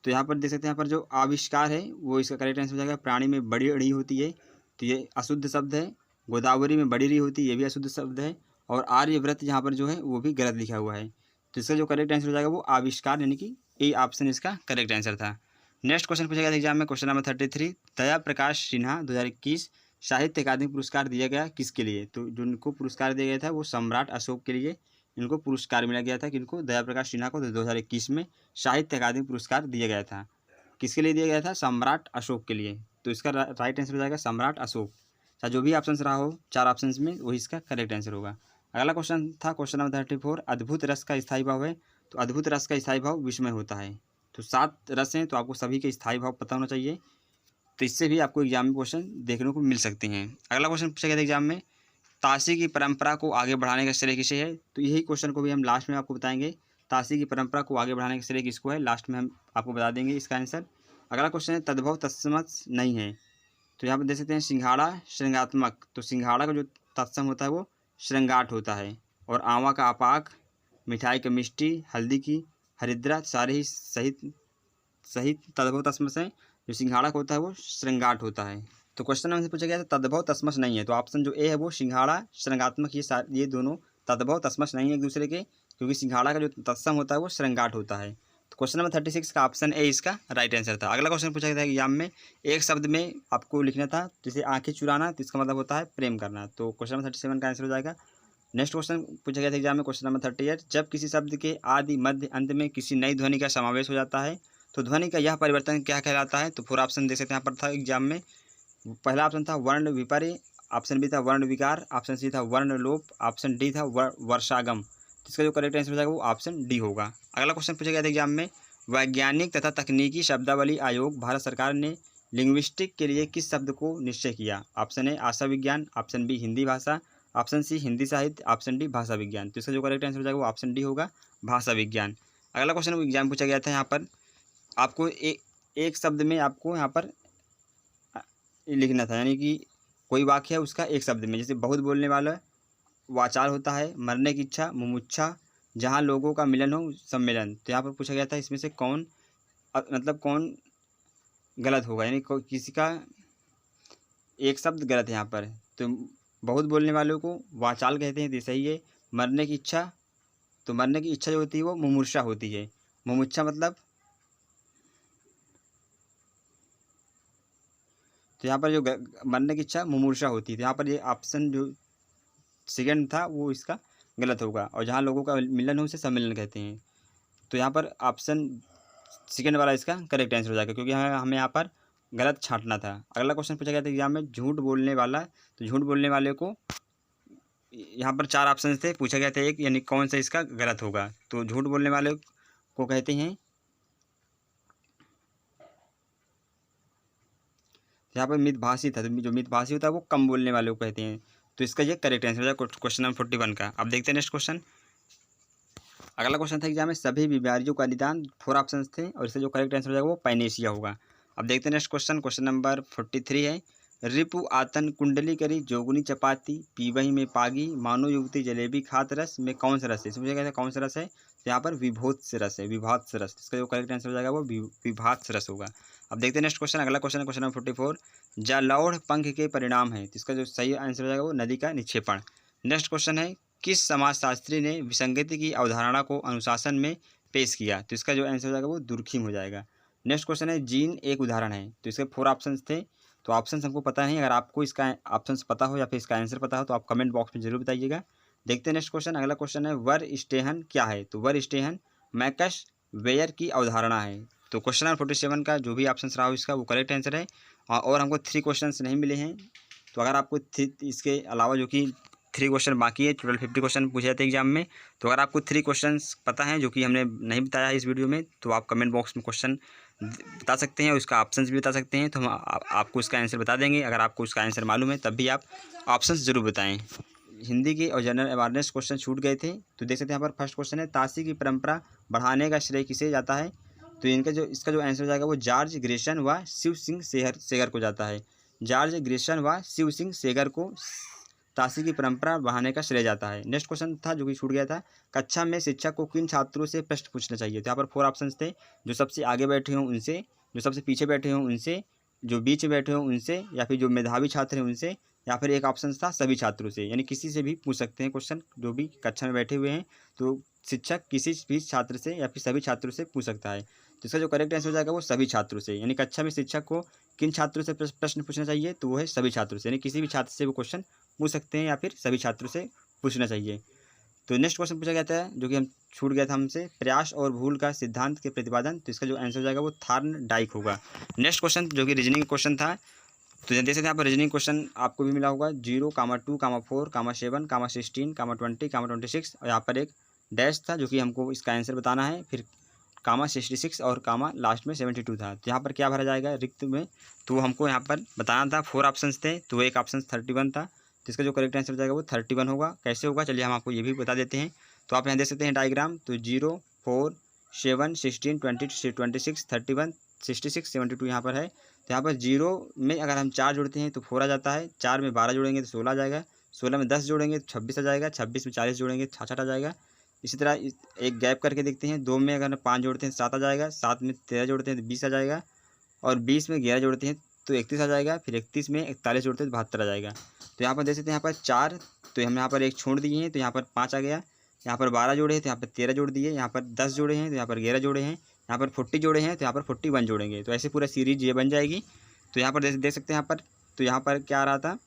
तो यहाँ पर देख सकते हैं, यहाँ पर जो आविष्कार है वो इसका करेक्ट आंसर हो जाएगा। प्राणी में बड़ी अड़ी होती है, तो ये अशुद्ध शब्द है। गोदावरी में बड़ी री होती है, ये भी अशुद्ध शब्द है। और आर्यव्रत यहाँ पर जो है वो भी गलत लिखा हुआ है, तो इसका जो करेक्ट आंसर हो जाएगा वो आविष्कार, यानी कि ए ऑप्शन इसका करेक्ट आंसर था। नेक्स्ट क्वेश्चन पूछा गया था एग्जाम में, क्वेश्चन नंबर 33, दया प्रकाश सिन्हा 2021 साहित्य अकादमी पुरस्कार दिया गया किसके लिए? तो जो इनको पुरस्कार दिया गया था वो सम्राट अशोक के लिए इनको पुरस्कार मिला गया था, किनको? दया प्रकाश सिन्हा को 2021 में साहित्य अकादमी पुरस्कार दिया गया था। किसके लिए दिया गया था? सम्राट अशोक के लिए, तो इसका राइट आंसर हो जाएगा सम्राट अशोक। चाहे जो भी ऑप्शन रहा हो 4 ऑप्शन में, वही इसका करेक्ट आंसर होगा। अगला क्वेश्चन था क्वेश्चन नंबर 34, अद्भुत रस का स्थायी भाव है। तो अद्भुत रस का स्थायी भाव विस्मय होता है। तो 7 रस हैं, तो आपको सभी के स्थायी भाव पता होना चाहिए, तो इससे भी आपको एग्जाम में क्वेश्चन देखने को मिल सकते हैं। अगला क्वेश्चन पूछा गया था एग्जाम में, ताशी की परंपरा को आगे बढ़ाने का श्रेय किसे है? तो यही क्वेश्चन को भी हम लास्ट में आपको बताएंगे, ताशी की परंपरा को आगे बढ़ाने का श्रेय किसको है, लास्ट में हम आपको बता देंगे इसका आंसर। अगला क्वेश्चन है, तद्भव तत्सम नहीं है। तो यहाँ पर देख सकते हैं, सिंघाड़ा श्रृंगात्मक, तो सिंघाड़ा का जो तत्सम होता है वो श्रृंगाट होता है। और आंवा का अपाक, मिठाई का मिष्टी, हल्दी की हरिद्रा, सारे ही सहित तद्भव तस्मस है। जो सिंघाड़ा का होता है वो श्रृंगाट होता है। तो क्वेश्चन नंबर से पूछा गया था तद्भव तस्मस नहीं है, तो ऑप्शन जो ए है वो सिंघाड़ा श्रृंगात्मक, ये दोनों तद्भव तस्मस नहीं है एक दूसरे के, क्योंकि सिंघाड़ा का जो तत्सम होता है वो श्रृंगाट होता है। तो क्वेश्चन नंबर 36 का ऑप्शन ए इसका राइट आंसर था। अगला क्वेश्चन पूछा गया था एग्जाम में, एक शब्द में आपको लिखना था, जैसे आंखें चुराना, तो इसका मतलब होता है प्रेम करना। तो क्वेश्चन नंबर 37 का आंसर हो जाएगा। नेक्स्ट क्वेश्चन पूछा गया था एग्जाम में, क्वेश्चन नंबर 38, जब किसी शब्द के आदि मध्य अंत में किसी नई ध्वनि का समावेश हो जाता है तो ध्वनि का यह परिवर्तन क्या कहलाता है? तो 4 ऑप्शन देख सकते हैं यहाँ पर था एग्जाम में। पहला ऑप्शन था वर्ण विपर्य, ऑप्शन बी था वर्ण विकार, ऑप्शन सी था वर्ण लोप, ऑप्शन डी था वर्षागम। तो इसका जो करेक्ट आंसर हो जाएगा वो ऑप्शन डी होगा। अगला क्वेश्चन पूछा गया था एग्जाम में, वैज्ञानिक तथा तकनीकी शब्दावली आयोग भारत सरकार ने लिंग्विस्टिक के लिए किस शब्द को निश्चय किया? ऑप्शन ए आशा विज्ञान, ऑप्शन बी हिंदी भाषा, ऑप्शन सी हिंदी साहित्य, ऑप्शन डी भाषा विज्ञान। तो इसका जो करेक्ट आंसर हो जाएगा वो ऑप्शन डी होगा, भाषा विज्ञान। अगला क्वेश्चन एग्जाम पूछा गया था, यहाँ पर आपको एक शब्द में आपको यहाँ पर लिखना था, यानी कि कोई वाक्य है उसका एक शब्द में, जैसे बहुत बोलने वाला वाचाल होता है, मरने की इच्छा, मुमुक्षा, जहाँ लोगों का मिलन हो सम्मेलन। तो यहाँ पर पूछा गया था इसमें से कौन मतलब कौन गलत होगा, यानी किसी का एक शब्द गलत है यहाँ पर। तो बहुत बोलने वालों को वाचाल कहते हैं, तो सही है। मरने की इच्छा, तो मरने की इच्छा जो होती है वो मुमूर्षा होती है। मुमुक्षा मतलब तो यहाँ पर जो मरने की इच्छा मुमूर्षा होती है, तो यहाँ पर ये ऑप्शन जो सेकंड था वो इसका गलत होगा। और जहाँ लोगों का मिलन हो उसे सम्मिलन कहते हैं। तो यहाँ पर ऑप्शन सेकंड वाला इसका करेक्ट आंसर हो जाएगा, क्योंकि हमें यहाँ पर गलत छांटना था। अगला क्वेश्चन पूछा गया था एग्जाम में, झूठ बोलने वाला। तो झूठ बोलने वाले को यहाँ पर 4 ऑप्शन थे, पूछा गया था एक, यानी कौन सा इसका गलत होगा। तो झूठ बोलने वाले को कहते हैं, यहाँ पर मितभाषी था। तो जो मितभाषी होता है वो कम बोलने वाले को कहते हैं। तो इसका ये करेक्ट आंसर हो जाएगा क्वेश्चन नंबर 41 का। अब देखते हैं नेक्स्ट क्वेश्चन। अगला क्वेश्चन था एग्जाम में, सभी बीमारियों का निदान, 4 ऑप्शन थे और इसका जो करेक्ट आंसर हो जाएगा वो पैनेशिया होगा। अब देखते हैं नेक्स्ट क्वेश्चन। क्वेश्चन नंबर 43 है, रिपु आतन कुंडली करी, जोगुनी चपाती, पीवही में पागी, मानो युवती जलेबी खात रस में कौन सा रस है। इसमें कहते हैं कौन सा रस है, तो यहाँ पर विभोत्स रस है, विभात्स रस। इसका जो करेक्ट आंसर हो जाएगा वो विभात्स रस होगा। अब देखते हैं नेक्स्ट क्वेश्चन। अगला क्वेश्चन है क्वेश्चन नंबर 44, जालौढ़ पंख के परिणाम है। तो इसका जो सही आंसर हो जाएगा वो नदी का निक्षेपण। नेक्स्ट क्वेश्चन है, किस समाजशास्त्री ने विसंगति की अवधारणा को अनुशासन में पेश किया। तो इसका जो आंसर हो जाएगा वो दुर्खिम हो जाएगा। नेक्स्ट क्वेश्चन है, जीन एक उदाहरण है। तो इसके 4 ऑप्शन थे, तो ऑप्शन हमको पता नहीं। अगर आपको इसका ऑप्शन पता हो या फिर इसका आंसर पता हो तो आप कमेंट बॉक्स में जरूर बताइएगा। देखते हैं नेक्स्ट क्वेश्चन। अगला क्वेश्चन है, वर स्टेहन क्या है। तो वर स्टेहन मैकस वेयर की अवधारणा है। तो क्वेश्चन नंबर 47 का जो भी ऑप्शन रहा हो इसका वो करेक्ट आंसर है। और हमको 3 क्वेश्चन नहीं मिले हैं। तो अगर आपको इसके अलावा जो कि 3 क्वेश्चन बाकी है, टोटल 50 क्वेश्चन पूछे जाते हैं एग्जाम में। तो अगर आपको 3 क्वेश्चन पता है जो कि हमने नहीं बताया है इस वीडियो में, तो आप कमेंट बॉक्स में क्वेश्चन बता सकते हैं और उसका ऑप्शंस भी बता सकते हैं। तो हम आपको इसका आंसर बता देंगे। अगर आपको इसका आंसर मालूम है तब भी आप ऑप्शंस ज़रूर बताएं। हिंदी के और जनरल अवेयरनेस क्वेश्चन छूट गए थे, तो देख सकते हैं यहाँ पर फर्स्ट क्वेश्चन है, ताशी की परंपरा बढ़ाने का श्रेय किसे जाता है। तो इसका जो आंसर हो जाएगा वो जॉर्ज ग्रेसन व शिव सिंह सेगर को जाता है। जॉर्ज ग्रेसन व शिव सिंह सेगर को ताशी की परंपरा बढ़ाने का श्रेय जाता है। नेक्स्ट क्वेश्चन था जो कि छूट गया था, कक्षा में शिक्षक को किन छात्रों से प्रश्न पूछना चाहिए। तो यहाँ पर 4 ऑप्शन थे, जो सबसे आगे बैठे हों उनसे, जो सबसे पीछे बैठे हों उनसे, जो बीच में बैठे हों उनसे, या फिर जो मेधावी छात्र हैं उनसे, या फिर एक ऑप्शन था सभी छात्रों से। यानी किसी से भी पूछ सकते हैं क्वेश्चन, जो भी कक्षा में बैठे हुए हैं। तो शिक्षक किसी भी छात्र से या फिर सभी छात्रों से पूछ सकता है। तो इसका जो करेक्ट आंसर हो जाएगा वो सभी छात्रों से। यानी कक्षा में शिक्षक को किन छात्रों से प्रश्न पूछना चाहिए, तो वो है सभी छात्रों से। यानी किसी भी छात्र से वो क्वेश्चन पूछ सकते हैं या फिर सभी छात्रों से पूछना चाहिए। तो नेक्स्ट क्वेश्चन पूछा गया था जो कि हम छूट गया था हमसे, प्रयास और भूल का सिद्धांत के प्रतिपादन। तो इसका जो आंसर हो जाएगा वो थॉर्नडाइक होगा। नेक्स्ट क्वेश्चन जो कि रीजनिंग क्वेश्चन था, तो देख सकते हैं यहाँ पर रीजनिंग क्वेश्चन आपको भी मिला होगा, 0, 2, 4, 7, 16, 20, 26 और यहाँ पर एक डैश था जो कि हमको इसका आंसर बताना है। फिर 66 और लास्ट में 72 था। तो यहाँ पर क्या भरा जाएगा रिक्त में, तो हमको यहाँ पर बताना था। 4 ऑप्शन थे, तो एक ऑप्शन 31 था। तो इसका जो करेक्ट आंसर हो जाएगा वो 31 होगा। कैसे होगा चलिए हम आपको ये भी बता देते हैं। तो आप यहाँ देख सकते हैं डायग्राम, तो 0, 4, 7, 16, 20, 26, 31, 66, 72 यहाँ पर है। तो यहाँ पर 0 में अगर हम 4 जोड़ते हैं तो 4 आ जाता है, 4 में 12 जोड़ेंगे तो 16 आ जाएगा, 16 में 10 जोड़ेंगे तो 26 आ जाएगा, 26 में 40 जोड़ेंगे तो 66 आ जाएगा। इसी तरह एक गैप करके देखते हैं, 2 में अगर 5 जोड़ते हैं 7 आ जाएगा, 7 में 13 जोड़ते हैं तो 20 आ जाएगा, और 20 में 11 जोड़ते हैं तो 31 आ जाएगा, फिर 31 में 41 जोड़ते हैं तो 72 आ जाएगा। तो यहाँ पर देख सकते हैं यहाँ पर 4, तो हम यहाँ पर एक छोड़ दिए हैं तो यहाँ पर 5 आ गया, यहाँ पर 12 जोड़े हैं तो यहाँ पर 13 जोड़ दिए, यहाँ पर 10 जोड़े हैं तो यहाँ पर 11 जोड़े हैं, यहाँ पर 40 जोड़े हैं तो यहाँ पर 41 जोड़ेंगे। तो ऐसे पूरा सीरीज ये बन जाएगी। तो यहाँ पर देख सकते हैं यहाँ पर, तो यहाँ पर क्या आ रहा था,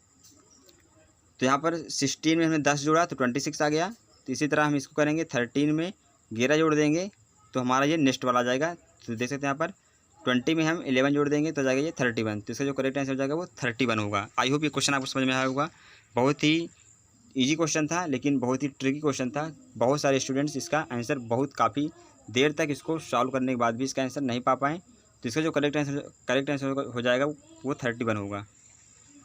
तो यहाँ पर 16 में हमने 10 जोड़ा तो 26 आ गया। तो इसी तरह हम इसको करेंगे, 13 में 11 जोड़ देंगे तो हमारा ये नेक्स्ट वाला आ जाएगा। तो देख सकते हैं यहाँ पर 20 में हम 11 जोड़ देंगे तो जाएगा ये 31। तो इसका जो करेक्ट आंसर हो जाएगा वो 31 होगा। आई होप ये क्वेश्चन आपको समझ में आया होगा। बहुत ही ईजी क्वेश्चन था लेकिन बहुत ही ट्रिकी क्वेश्चन था। बहुत सारे स्टूडेंट्स इसका आंसर काफ़ी देर तक इसको सॉल्व करने के बाद भी इसका आंसर नहीं पा पाएँ। तो इसका जो करेक्ट आंसर हो जाएगा वो 31 होगा।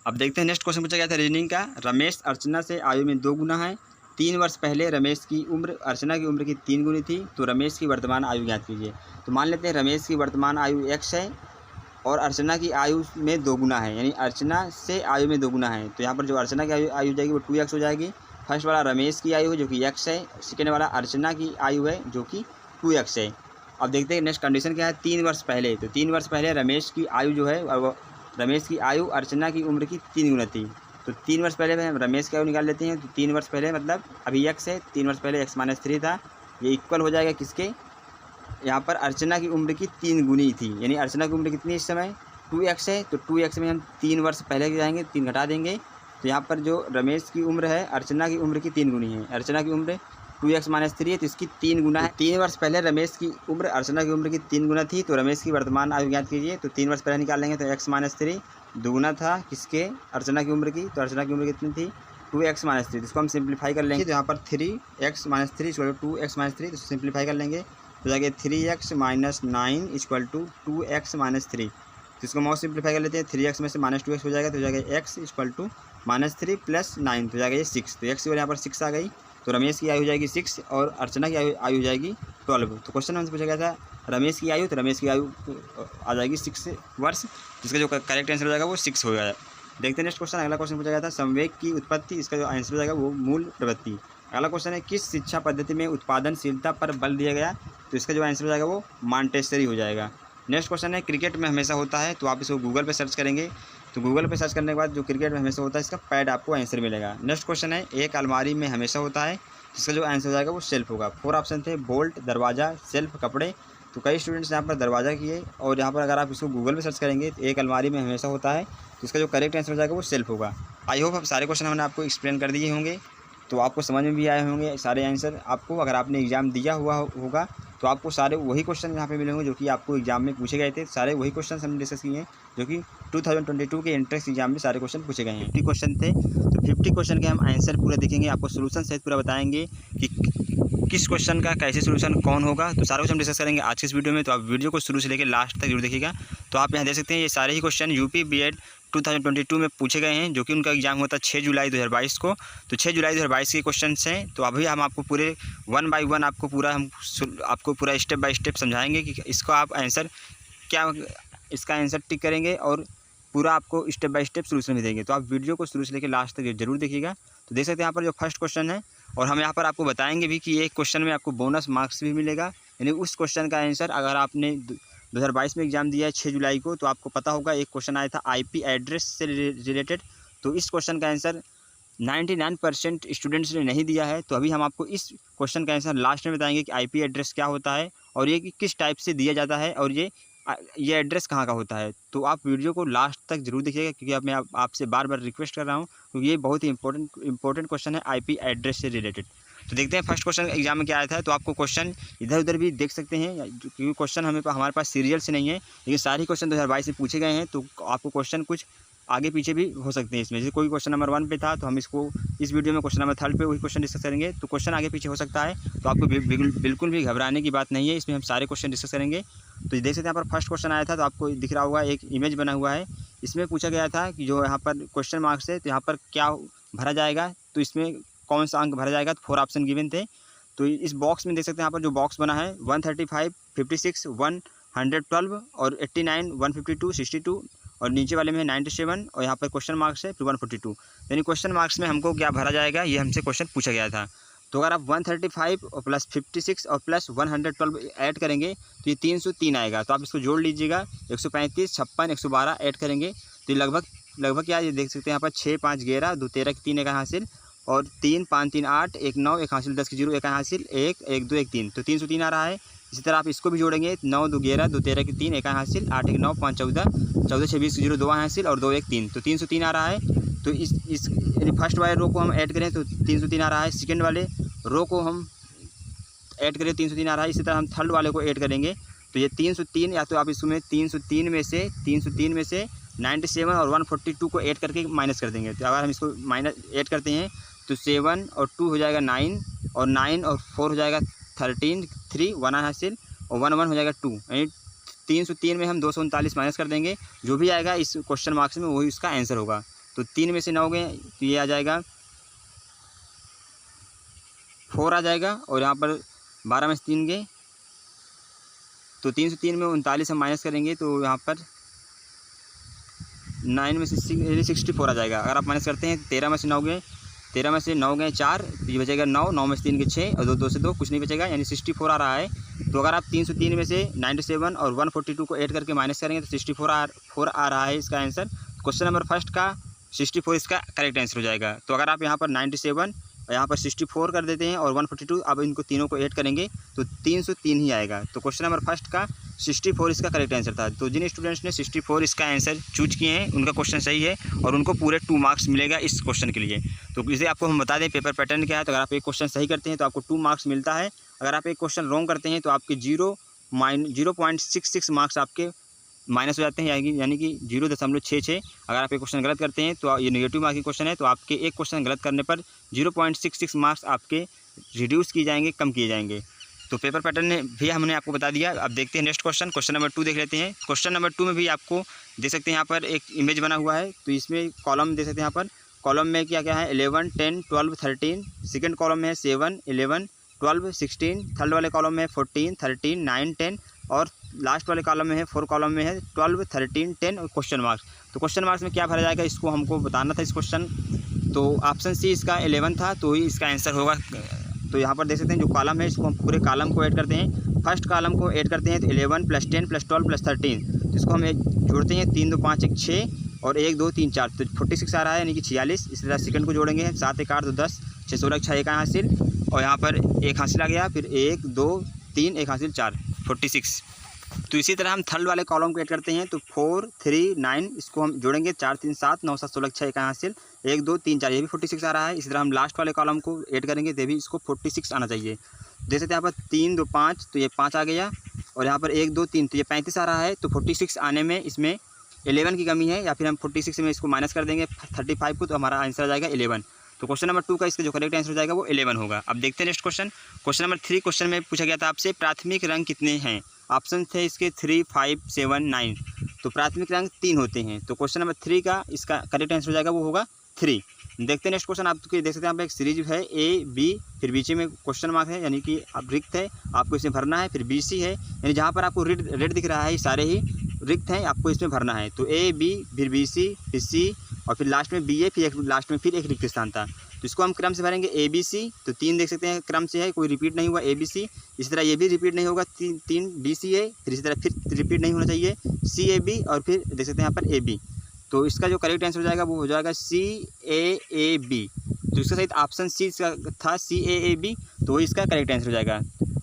अब देखते हैं नेक्स्ट क्वेश्चन पूछा गया था रीजनिंग का, रमेश अर्चना से आयु में 2 गुना है। 3 वर्ष पहले रमेश की उम्र अर्चना की उम्र की 3 गुनी थी, तो रमेश की वर्तमान आयु ज्ञात कीजिए। तो मान लेते हैं रमेश की वर्तमान आयु x है और अर्चना की आयु में 2 गुना है, यानी अर्चना से आयु में 2 गुना है। तो यहाँ पर जो अर्चना की आयु जाएगी वो 2x हो जाएगी। फर्स्ट वाला रमेश की आयु है जो कि x है, सेकेंड वाला अर्चना की आयु है जो कि 2x है। अब देखते हैं नेक्स्ट कंडीशन क्या है, 3 वर्ष पहले। तो 3 वर्ष पहले रमेश की आयु जो है, रमेश की आयु अर्चना की उम्र की 3 गुना थी। तो 3 वर्ष पहले हम रमेश की आयु निकाल लेते हैं। तो 3 वर्ष पहले मतलब अभी x है, 3 वर्ष पहले x-3 था, ये इक्वल हो जाएगा किसके, यहाँ पर अर्चना की उम्र की 3 गुनी थी। यानी अर्चना की उम्र कितनी इस समय 2x है तो 2x में हम 3 वर्ष पहले जाएंगे, 3 घटा देंगे। तो यहाँ पर जो रमेश की उम्र है अर्चना की उम्र की 3 गुनी है। अर्चना की उम्र 2x - 3 है तो इसकी 3 गुना है। 3 वर्ष पहले रमेश की उम्र अर्चना की उम्र की 3 गुना थी। तो रमेश की वर्तमान आयु ज्ञात कीजिए। तो 3 वर्ष पहले निकाल लेंगे तो x - 3 दुगुना था किसके, अर्चना की उम्र की। तो अर्चना की उम्र कितनी थी, 2x - 3। इसको हम सिंप्लीफाई कर लेंगे। तो यहाँ पर 3x - 3 = 2x - 3, तो सिंप्लीफाई कर लेंगे तो जाएगा 3x - 9 = 2x - 3। तो इसको मॉड सिंप्लीफाई कर लेते हैं। 3x में से -2x हो जाएगा तो जाएगा x = -3 + 9, तो जाएगा ये 6। तो x की वजह यहाँ पर 6 आ गई। तो रमेश की आयु हो जाएगी 6 और अर्चना की आयु हो जाएगी 12। तो क्वेश्चन हमसे पूछा गया था रमेश की आयु, तो रमेश की आयु आ जाएगी 6 वर्ष, जिसका जो करेक्ट आंसर हो जाएगा वो 6 हो जाएगा। देखते हैं नेक्स्ट क्वेश्चन। अगला क्वेश्चन पूछा गया था संवेग की उत्पत्ति, इसका जो आंसर हो जाएगा वो मूल प्रवृत्ति। अगला क्वेश्चन है किस शिक्षा पद्धति में उत्पादनशीलता पर बल दिया गया, तो इसका जो आंसर हो जाएगा वो मॉन्टेसरी हो जाएगा। नेक्स्ट क्वेश्चन है क्रिकेट में हमेशा होता है, तो आप इसको गूगल पे सर्च करेंगे। तो गूगल पे सर्च करने के बाद जो क्रिकेट में हमेशा होता है इसका पैड आपको आंसर मिलेगा। नेक्स्ट क्वेश्चन है एक अलमारी में हमेशा होता है, जिसका जो आंसर हो जाएगा वो शेल्फ होगा। 4 ऑप्शन थे, बोल्ट, दरवाज़ा, शेल्फ, कपड़े। तो कई स्टूडेंट्स यहाँ पर दरवाज़ा किए और यहाँ पर अगर आप इसको गूगल पे सर्च करेंगे तो एक अलमारी में हमेशा होता है, तो इसका जो करेक्ट आंसर हो जाएगा वो शेल्फ होगा। आई होप अब सारे क्वेश्चन हमने आपको एक्सप्लेन कर दिए होंगे, तो आपको समझ में भी आए होंगे सारे आंसर। आपको अगर आपने एग्ज़ाम दिया हुआ होगा तो आपको सारे वही क्वेश्चन यहाँ पे मिलेंगे जो कि आपको एग्जाम में पूछे गए थे। सारे वही क्वेश्चन हमने डिस्कस किए हैं जो कि 2022 के एंट्रेंस एग्जाम में सारे क्वेश्चन पूछे गए हैं। 50 क्वेश्चन थे, तो 50 क्वेश्चन के हम आंसर पूरा देखेंगे, आपको सोल्यूशन सहित पूरा बताएंगे कि किस क्वेश्चन का कैसे सोल्यूशन कौन होगा। तो सारा कुछ हम डिस्कस करेंगे आज की इस वीडियो में, तो आप वीडियो को शुरू से लेकर लास्ट तक जरूर देखिएगा। तो आप यहाँ देख सकते हैं ये सारे ही क्वेश्चन यूपी बीएड 2022 में पूछे गए हैं, जो कि उनका एग्जाम होता है 6 जुलाई 2022 को। तो 6 जुलाई 2022 के क्वेश्चन हैं। तो अभी हम आपको पूरे 1 बाय 1 आपको पूरा स्टेप बाय स्टेप समझाएंगे कि इसका आप आंसर क्या, इसका आंसर टिक करेंगे और पूरा आपको स्टेप बाय स्टेप सोल्यूशन भी देंगे। तो आप वीडियो को शुरू से लेकर लास्ट तक जरूर देखिएगा। तो देख सकते हैं यहाँ पर जो फर्स्ट क्वेश्चन है, और हम यहाँ पर आपको बताएंगे भी कि एक क्वेश्चन में आपको बोनस मार्क्स भी मिलेगा। यानी उस क्वेश्चन का आंसर अगर आपने 2022 में एग्जाम दिया है 6 जुलाई को, तो आपको पता होगा एक क्वेश्चन आया था आईपी एड्रेस से रिलेटेड। तो इस क्वेश्चन का आंसर 99% स्टूडेंट्स ने नहीं दिया है। तो अभी हम आपको इस क्वेश्चन का आंसर लास्ट में बताएंगे कि आईपी एड्रेस क्या होता है और ये किस टाइप से दिया जाता है और ये एड्रेस कहाँ का होता है। तो आप वीडियो को लास्ट तक जरूर देखिएगा, क्योंकि मैं आपसे बार बार रिक्वेस्ट कर रहा हूँ, क्योंकि ये बहुत ही इंपॉर्टेंट क्वेश्चन है आईपी एड्रेस से रिलेटेड। तो देखते हैं फर्स्ट क्वेश्चन एग्जाम में क्या आया था। तो आपको क्वेश्चन इधर उधर भी देख सकते हैं, क्योंकि क्वेश्चन हमारे पास सीरियल से नहीं है, लेकिन सारे क्वेश्चन 2022 में पूछे गए हैं। तो आपको क्वेश्चन कुछ आगे पीछे भी हो सकते हैं इसमें। जैसे कोई क्वेश्चन नंबर 1 पे था, तो हम इसको इस वीडियो में क्वेश्चन नंबर 3 पे वही क्वेश्चन डिस्कस करेंगे। तो क्वेश्चन आगे पीछे हो सकता है, तो आपको बिल्कुल भी घबराने की बात नहीं है, इसमें हम सारे क्वेश्चन डिस्कस करेंगे। तो देख सकते हैं यहाँ पर फर्स्ट क्वेश्चन आया था, तो आपको दिख रहा होगा एक इमेज बना हुआ है। इसमें पूछा गया था कि जो यहाँ पर क्वेश्चन मार्क्स है, तो यहाँ पर क्या भरा जाएगा, तो इसमें कौन सा अंक भरा जाएगा। तो 4 ऑप्शन गिवन थे। तो इस बॉक्स में देख सकते हैं यहाँ पर जो बॉक्स बना है 135, 56, 112 और 89, 152, 62 और नीचे वाले में है 97 और यहाँ पर क्वेश्चन मार्क्स है फिर 142। यानी क्वेश्चन मार्क्स में हमको क्या भरा जाएगा, ये हमसे क्वेश्चन पूछा गया था। तो अगर आप 135 और प्लस 56 और प्लस 112 ऐड करेंगे तो ये 303 आएगा। तो आप इसको जोड़ लीजिएगा, 135, 56, 112 ऐड करेंगे तो ये लगभग क्या, ये देख सकते हैं यहाँ पर 6, 5, 11, 2, 13 3 एक हासिल और 3, 5, 3, 8, 1, 9 एक हासिल, 10 की 0 एक हासिल, 1, 1, 2, 1, 3, तो 303 आ रहा है। इसी तरह आप इसको भी जोड़ेंगे, 9, 2, 11, 2, 13 की 3 एक हासिल, 8, 1, 9, 5, 14, 14, 26 की 0 2 हासिल और 2, 1, 3, तो 303 आ रहा है। तो इस फर्स्ट वाले रो को हम ऐड करें तो 303 आ रहा है। सेकेंड वाले रो को हम ऐड करें 303 आ रहा है। इसी तरह हम थर्ड वाले को ऐड करेंगे तो ये 303, या तो आप इसमें 303 में से 97 और 142 को ऐड करके माइनस कर देंगे। तो अगर हम इसको माइनस ऐड करते हैं तो 7 और 2 हो जाएगा 9 और 9 और 4 हो जाएगा 13, 3 1 हासिल और 1 1 हो जाएगा 2। यानी 303 में हम 239 माइनस कर देंगे, जो भी आएगा इस क्वेश्चन मार्क्स में वही उसका आंसर होगा। तो 3 में से 9 गए तो ये आ जाएगा 4 आ जाएगा और यहाँ पर 12 में से 3 गए तो 303 में 39 हम माइनस करेंगे तो यहाँ पर 9 में से 64 आ जाएगा। अगर आप माइनस करते हैं 13 में से 9 गए, 13 में से 9 गए 4, तो ये बचेगा 9, 9 में से 3 के 6 और 2 से 2 कुछ नहीं बचेगा, यानी 64 आ रहा है। तो अगर आप 303 में से 97 और 142 को ऐड करके माइनस करेंगे तो 64 आ रहा है इसका आंसर। क्वेश्चन नंबर फर्स्ट का 64 इसका करेक्ट आंसर हो जाएगा। तो अगर आप यहाँ पर 97 और यहाँ पर 64 कर देते हैं और 142। अब इनको तीनों को ऐड करेंगे तो 303 ही आएगा। तो क्वेश्चन नंबर फर्स्ट का 64 इसका करेक्ट आंसर था। तो जिन स्टूडेंट्स ने 64 इसका आंसर चूज किए हैं उनका क्वेश्चन सही है और उनको पूरे 2 मार्क्स मिलेगा इस क्वेश्चन के लिए। तो इसे आपको हम बता दें पेपर पैटर्न क्या है। तो अगर आप एक क्वेश्चन सही करते हैं तो आपको 2 मार्क्स मिलता है। अगर आप एक क्वेश्चन रॉन्ग करते हैं तो आपके 0.66 मार्क्स आपके माइनस हो जाते हैं, यानी कि 0.66। अगर आप एक क्वेश्चन गलत करते हैं तो ये नेगेटिव मार्किंग क्वेश्चन है, तो आपके एक क्वेश्चन गलत करने पर 0.66 मार्क्स आपके रिड्यूस किए जाएंगे, कम किए जाएंगे। तो पेपर पैटर्न भी हमने आपको बता दिया। अब देखते हैं नेक्स्ट क्वेश्चन, क्वेश्चन नंबर 2 देख लेते हैं। क्वेश्चन नंबर 2 में भी आपको देख सकते हैं यहाँ पर एक इमेज बना हुआ है। तो इसमें कॉलम देख सकते हैं, यहाँ पर कॉलम में क्या क्या है 11, 10, 12, 13। सेकेंड कॉलम में है 7, 11, 12, 16। थर्ड वाले कॉलम में है 14, 13, 9, 10 और लास्ट वाले कॉलम में है 4 कॉलम में है 12, 13, 10 और क्वेश्चन मार्क्स। तो क्वेश्चन मार्क्स में क्या भरा जाएगा इसको हमको बताना था इस क्वेश्चन। तो ऑप्शन सी इसका 11 था, तो ही इसका आंसर होगा। तो यहाँ पर देख सकते हैं जो कॉलम है इसको हम पूरे कॉलम को ऐड करते हैं। फर्स्ट कॉलम को ऐड करते हैं तो 11 + 10 + 12 + 13। तो इसको हम जोड़ते हैं 3 2 5 1 6 और 1 2 3 4, तो 46 आ रहा है, यानी कि 46। इस तरह सेकंड को जोड़ेंगे 7 1 8 2 10 6 16 6 1 हासिल और यहाँ पर 1 हासिल आ गया, फिर 1 2 3 1 हासिल 4 46। तो इसी तरह हम थर्ड वाले कॉलम को ऐड करते हैं तो 4 3 9, इसको हम जोड़ेंगे 4 3 7 9 7 16 6 1 हासिल 1 2 3 4, ये भी 46 आ रहा है। इसी तरह हम लास्ट वाले कॉलम को ऐड करेंगे तो भी इसको 46 आना चाहिए। देख सकते हैं यहाँ पर 3 2 5, तो ये 5 आ गया और यहाँ पर 1 2 3, तो ये 35 आ रहा है। तो 46 आने में इसमें 11 की कमी है, या फिर हम 46 में इसको माइनस कर देंगे 35 को, तो हमारा आंसर आ जाएगा 11। तो क्वेश्चन नंबर 2 का इसका जो करेक्ट आंसर हो जाएगा वो 11 होगा। अब देखते हैं next question, question number 3। Question में पूछा गया था आपसे प्राथमिक रंग कितने हैं। ऑप्शन थे इसके 3 5 7 9। तो प्राथमिक रंग 3 होते हैं। तो क्वेश्चन नंबर 3 का इसका करेक्ट आंसर हो जाएगा वो होगा 3। देखते हैं नेक्स्ट क्वेश्चन। आप देख सकते हैं आप एक सीरीज है A B, फिर बीच में क्वेश्चन मार्क है, यानी कि अब रिक्त है, आपको इसमें भरना है। फिर BC है, यानी जहाँ पर आपको रेड दिख रहा है सारे ही रिक्त हैं, आपको इसमें भरना है। तो A B फिर BC फिर C और फिर लास्ट में BA, फिर लास्ट में फिर एक रिक्त स्थान था। तो इसको हम क्रम से भरेंगे ABC। तो 3 देख सकते हैं क्रम से है, कोई रिपीट नहीं हुआ ABC। इसी तरह ये भी रिपीट नहीं होगा, 3 BCA, फिर इसी तरह फिर रिपीट नहीं होना चाहिए CAB और फिर देख सकते हैं यहाँ पर AB। तो इसका जो करेक्ट आंसर हो जाएगा वो हो जाएगा CAAB। तो इसका सही ऑप्शन सी इसका था CAAB, तो वही इसका करेक्ट आंसर हो जाएगा।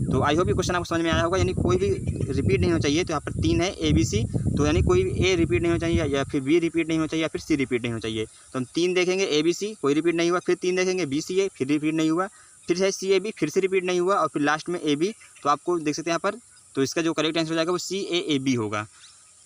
तो आई होप ये क्वेश्चन आपको समझ में आया होगा। यानी कोई भी रिपीट नहीं होना चाहिए। तो यहाँ पर 3 है ABC, तो यानी कोई A रिपीट नहीं होना चाहिए, या फिर B रिपीट नहीं होना चाहिए, या फिर C रिपीट नहीं होना चाहिए। तो हम 3 देखेंगे ABC, कोई रिपीट नहीं हुआ, फिर 3 देखेंगे BCA, फिर रिपीट नहीं हुआ, फिर है CAB, फिर से रिपीट नहीं हुआ और फिर लास्ट में AB। तो आपको देख सकते हैं यहाँ पर, तो इसका जो करेक्ट आंसर हो जाएगा वो CAAB होगा।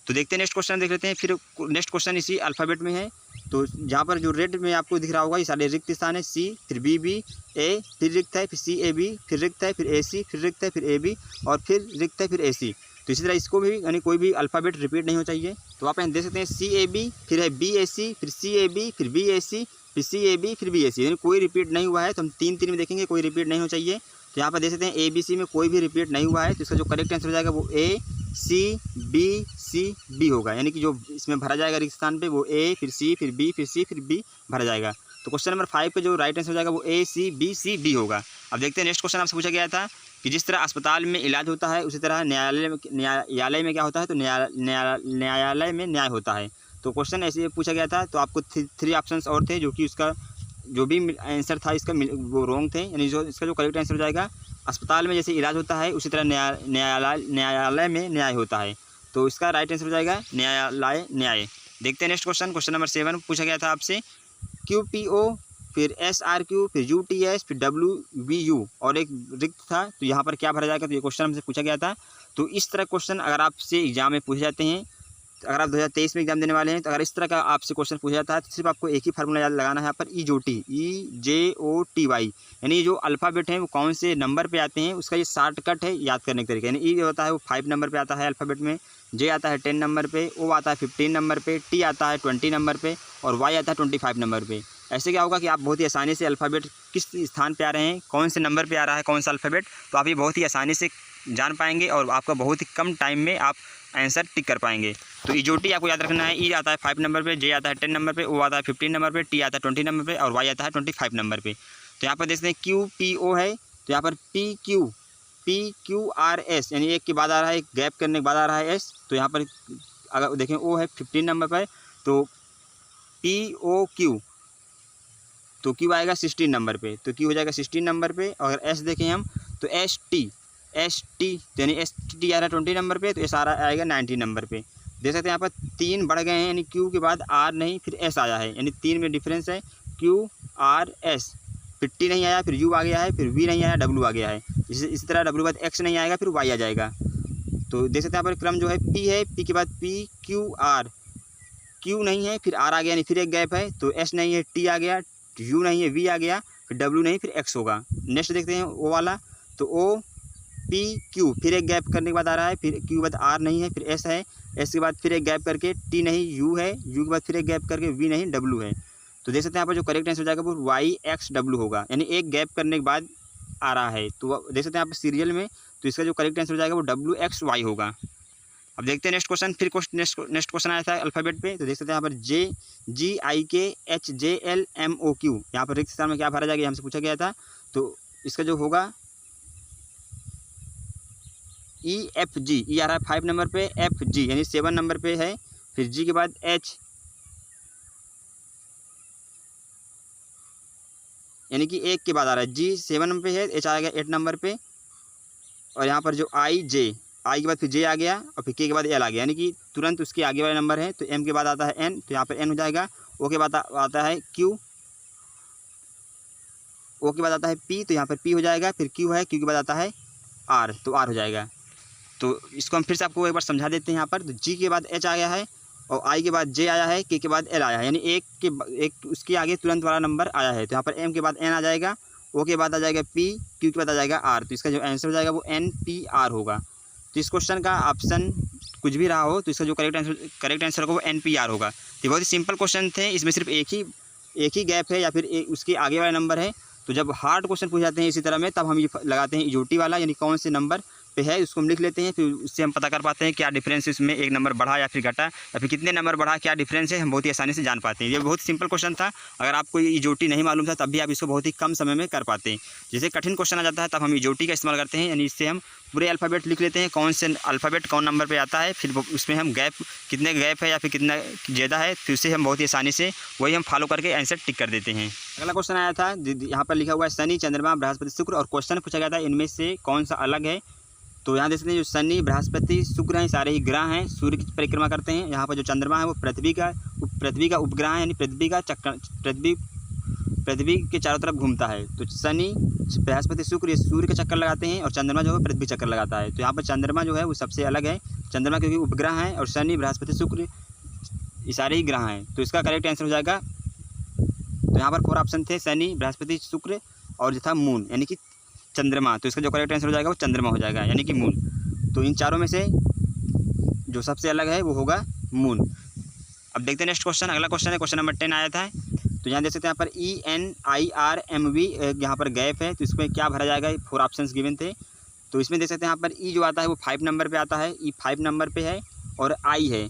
तो देखते हैं नेक्स्ट क्वेश्चन देख लेते हैं। फिर नेक्स्ट क्वेश्चन इसी अल्फ़ाबेट में है। तो जहाँ पर जो रेड में आपको दिख रहा होगा ये सारे रिक्त स्थान है। C फिर BB A, फिर रिक्त है, फिर CAB, फिर रिक्त है, फिर AC, फिर रिक्त है, फिर AB और फिर रिक्त है, फिर AC। तो इसी तरह इसको भी, यानी कोई भी अल्फ़ाबेट रिपीट नहीं होना चाहिए। तो आप यहाँ देख सकते हैं CAB, फिर है BAC, फिर CAB, फिर BAC, फिर CAB, फिर BAC, यानी कोई रिपीट नहीं हुआ है। तो हम 3 में देखेंगे, कोई रिपीट नहीं होना चाहिए। तो यहाँ पर देख सकते हैं ABC में कोई भी रिपीट नहीं हुआ है। तो इसका जो करेक्ट आंसर हो जाएगा वो ACB होगा, यानी कि जो इसमें भरा जाएगा रिक्त स्थान पे वो A फिर C फिर B फिर C फिर B भरा जाएगा। तो क्वेश्चन नंबर 5 पे जो राइट आंसर हो जाएगा वो ACBCD होगा। अब देखते हैं नेक्स्ट क्वेश्चन आपसे पूछा गया था कि जिस तरह अस्पताल में इलाज होता है उसी तरह न्यायालय में क्या होता है। तो न्यायालय में न्याय होता है। तो क्वेश्चन ऐसे पूछा गया था। तो आपको 3 ऑप्शंस और थे, जो कि उसका जो भी आंसर था इसका वो रॉन्ग थे। यानी जो इसका जो करेक्ट आंसर हो जाएगा, अस्पताल में जैसे इलाज होता है उसी तरह न्यायालय में न्याय होता है। तो इसका राइट आंसर हो जाएगा न्याय। देखते हैं नेक्स्ट क्वेश्चन, क्वेश्चन नंबर 7 पूछा गया था आपसे QPO, फिर SRQ, फिर UTS, फिर WBU और एक रिक्त था। तो यहाँ पर क्या भरा जाएगा, तो ये क्वेश्चन हमसे पूछा गया था। तो इस तरह क्वेश्चन अगर आपसे एग्जाम में पूछे जाते हैं, अगर आप 2023 में एग्जाम देने वाले हैं, तो अगर इस तरह का आपसे क्वेश्चन पूछा जाता है तो सिर्फ आपको एक ही फार्मूला याद लगाना है यहाँ पर EJOTY, यानी जो अल्फ़ाबेट हैं वो कौन से नंबर पे आते हैं उसका ये शॉर्टकट है याद करने का तरीका। यानी E होता है वो 5 नंबर पे आता है अल्फ़ाबेट में, J आता है 10 नंबर पे, O आता है 15 नंबर पे, T आता है 20 नंबर पे और Y आता है 25 नंबर पे। ऐसे क्या होगा कि आप बहुत ही आसानी से अल्फ़ाबेट किस स्थान पे आ रहे हैं, कौन से नंबर पे आ रहा है कौन सा अल्फ़ाबेट, तो आप ये बहुत ही आसानी से जान पाएंगे और आपका बहुत ही कम टाइम में आप आंसर टिक कर पाएंगे। तो EJOT आपको याद रखना है। E आता है 5 नंबर पे, J आता है 10 नंबर पे, O आता है 15 नंबर पे, T आता है 20 नंबर पे और Y आता है 25 नंबर पे। तो यहाँ पर देखते हैं QPO है, तो यहाँ पर PQRS, यानी एक के बाद आ रहा है, एक गैप करने के बाद आ रहा है S। तो यहाँ पर अगर देखें O है 15 नंबर पर, तो POQ तो क्यू आएगा 16 नंबर पे, तो क्यू हो जाएगा 16 नंबर पे। और एस देखें हम तो एस टी यानी एस टी आ रहा है 20 नंबर पे, तो एस आ रहा आएगा 19 नंबर पे। देख सकते हैं यहाँ पर 3 बढ़ गए हैं, यानी क्यू के बाद आर नहीं फिर एस आया है, यानी 3 में डिफरेंस है, क्यू आर एस। फिर टी नहीं आया, फिर यू आ गया है, फिर वी नहीं आया, डब्ल्यू आ गया है। इसी तरह डब्ल्यू बाद एक्स नहीं आएगा, फिर वाई आ जाएगा। तो देख सकते हैं यहाँ पर क्रम जो है पी है, पी के बाद पी क्यू आर, क्यू नहीं है फिर आर आ गया, यानी फिर एक गैप है, तो एस नहीं है टी आ गया, यू नहीं है वी आ गया, फिर डब्ल्यू नहीं फिर एक्स होगा। नेक्स्ट देखते हैं ओ वाला, तो ओ पी क्यू फिर एक गैप करने के बाद आ रहा है, फिर क्यू के बाद आर नहीं है, फिर एस है, एस के बाद फिर एक गैप करके टी नहीं यू है, यू के बाद फिर एक गैप करके वी नहीं डब्ल्यू है। तो देख सकते हैं यहाँ पर जो करेक्ट आंसर हो जाएगा वो वाई एक्स डब्ल्यू होगा, यानी एक गैप करने के बाद आ रहा है। तो देख सकते हैं यहाँ पर सीरियल में, तो इसका जो करेक्ट आंसर हो जाएगा वो डब्ल्यू एक्स वाई होगा। अब देखते हैं नेक्स्ट क्वेश्चन। फिर नेक्स्ट क्वेश्चन आया था अल्फ़ाबेट पे, तो देख सकते हैं यहाँ पर जे G I K H J L M O Q, यहाँ पर रिक्त स्थान में क्या भरा जाएगा हमसे पूछा गया था। तो इसका जो होगा ई एफ जी, ई आ रहा है 5 नंबर पे, एफ जी यानी 7 नंबर पे है, फिर जी के बाद एच यानी कि 1 के बाद आ रहा है, जी 7 नंबर पे है, एच आएगा 8 नंबर पे। और यहाँ पर जो आई जे, आई के बाद फिर जे आ गया और फिर के बाद एल आ गया, यानी कि तुरंत उसके आगे वाले नंबर है। तो एम के बाद आता है एन, तो यहाँ पर एन हो जाएगा। ओ के बाद आता है क्यू, ओ के बाद आता है पी, तो यहाँ पर पी हो जाएगा। फिर क्यू है, क्यू के बाद आता है आर, तो आर हो जाएगा। तो इसको हम फिर से आपको एक बार समझा देते हैं यहाँ पर। तो जी के बाद एच आ गया है, और आई के बाद जे आया है, के बाद एल आया है, यानी एक उसके आगे तुरंत वाला नंबर आया है। तो यहाँ पर एम के बाद एन आ जाएगा, ओ के बाद आ जाएगा पी, क्यू के बाद आ जाएगा आर। तो इसका जो आंसर हो जाएगा वो एन पी आर होगा। तो इस क्वेश्चन का ऑप्शन कुछ भी रहा हो, तो इसका जो करेक्ट आंसर होगा वो एन पी आर होगा। तो बहुत ही सिंपल क्वेश्चन थे, इसमें सिर्फ एक ही गैप है या फिर उसके आगे वाला नंबर है। तो जब हार्ड क्वेश्चन पूछ जाते हैं इसी तरह में, तब हम ये लगाते हैं इजोटी वाला, यानी कौन से नंबर पे है उसको हम लिख लेते हैं, फिर उससे हम पता कर पाते हैं क्या डिफरेंस है इसमें, एक नंबर बढ़ा या फिर घटा, या फिर कितने नंबर बढ़ा, क्या डिफरेंस है, हम बहुत ही आसानी से जान पाते हैं। ये बहुत सिंपल क्वेश्चन था। अगर आपको ये इजोटी नहीं मालूम था तब भी आप इसको बहुत ही कम समय में कर पाते हैं। जैसे कठिन क्वेश्चन आ जाता है तब हम इजोटी का इस्तेमाल करते हैं, यानी इससे हम पूरे अल्फ़ाबेट लिख लेते हैं, कौन से अल्फ़ाबेट कौन नंबर पे आता है, फिर उसमें हम गैप कितने गैप है या फिर कितना ज़्यादा है, फिर उससे हम बहुत ही आसानी से वही हम फॉलो करके आंसर टिक कर देते हैं। अगला क्वेश्चन आया था, यहाँ पर लिखा हुआ है शनि चंद्रमा बृहस्पति शुक्र, और क्वेश्चन पूछा गया था इनमें से कौन सा अलग है। तो यहाँ देख सकते हैं जो शनि बृहस्पति शुक्र हैं सारे ही ग्रह हैं, सूर्य की परिक्रमा करते हैं। यहाँ पर जो चंद्रमा है वो पृथ्वी का उपग्रह है, यानी पृथ्वी के चारों तरफ घूमता है। तो शनि बृहस्पति शुक्र ये सूर्य का चक्कर लगाते हैं, और चंद्रमा जो है पृथ्वी चक्कर लगाता है। तो यहाँ पर चंद्रमा जो है वो सबसे अलग है, चंद्रमा क्योंकि उपग्रह है, और शनि बृहस्पति शुक्र ये सारे ही ग्रह हैं। तो इसका करेक्ट आंसर हो जाएगा, तो यहाँ पर 4 ऑप्शन थे, शनि बृहस्पति शुक्र और जो था मून यानी कि चंद्रमा। तो इसका जो करेक्ट आंसर हो जाएगा वो चंद्रमा हो जाएगा, यानी कि मून। तो इन चारों में से जो सबसे अलग है वो होगा मून। अब देखते हैं नेक्स्ट क्वेश्चन। अगला क्वेश्चन है क्वेश्चन नंबर 10 आया था। तो यहाँ देख सकते हैं यहाँ पर ENIRMV यहाँ पर गैप है, तो इसमें क्या भरा जाएगा, 4 ऑप्शंस गिवन थे। तो इसमें देख सकते हैं यहाँ पर ई जो आता है वो 5 नंबर पे आता है, ई 5 नंबर पे है, और आई है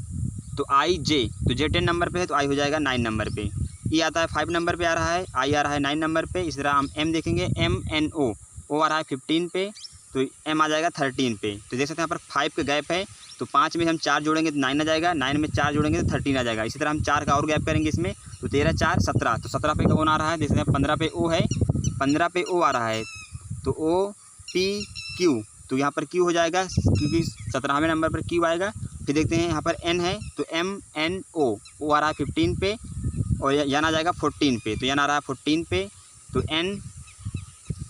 तो आई जे, तो जे 10 नंबर पे है, तो आई हो जाएगा 9 नंबर पे। ई आता है 5 नंबर पे आ रहा है, आई आ रहा है 9 नंबर पे। इस तरह हम एम देखेंगे, MNO, ओ आ रहा है 15 पे, तो एम आ जाएगा 13 पे। तो देख सकते हैं यहाँ पर 5 का गैप है, तो 5 में हम 4 जोड़ेंगे तो 9 आ जाएगा, 9 में 4 जोड़ेंगे तो 13 आ जाएगा। इसी तरह हम 4 का और गैप करेंगे इसमें, तो 13 4 17, तो 17 पे कौन आ रहा है, देख सकते हैं 15 पे ओ है, 15 पे ओ आ रहा है, तो O P Q, तो यहाँ पर Q हो जाएगा क्योंकि 17वें नंबर पर Q आएगा। फिर देखते हैं यहाँ पर N है, तो MNO, ओ आ रहा है 15 पे, और यन आ जाएगा 14 पे, तो यन आ रहा है 14 पे, तो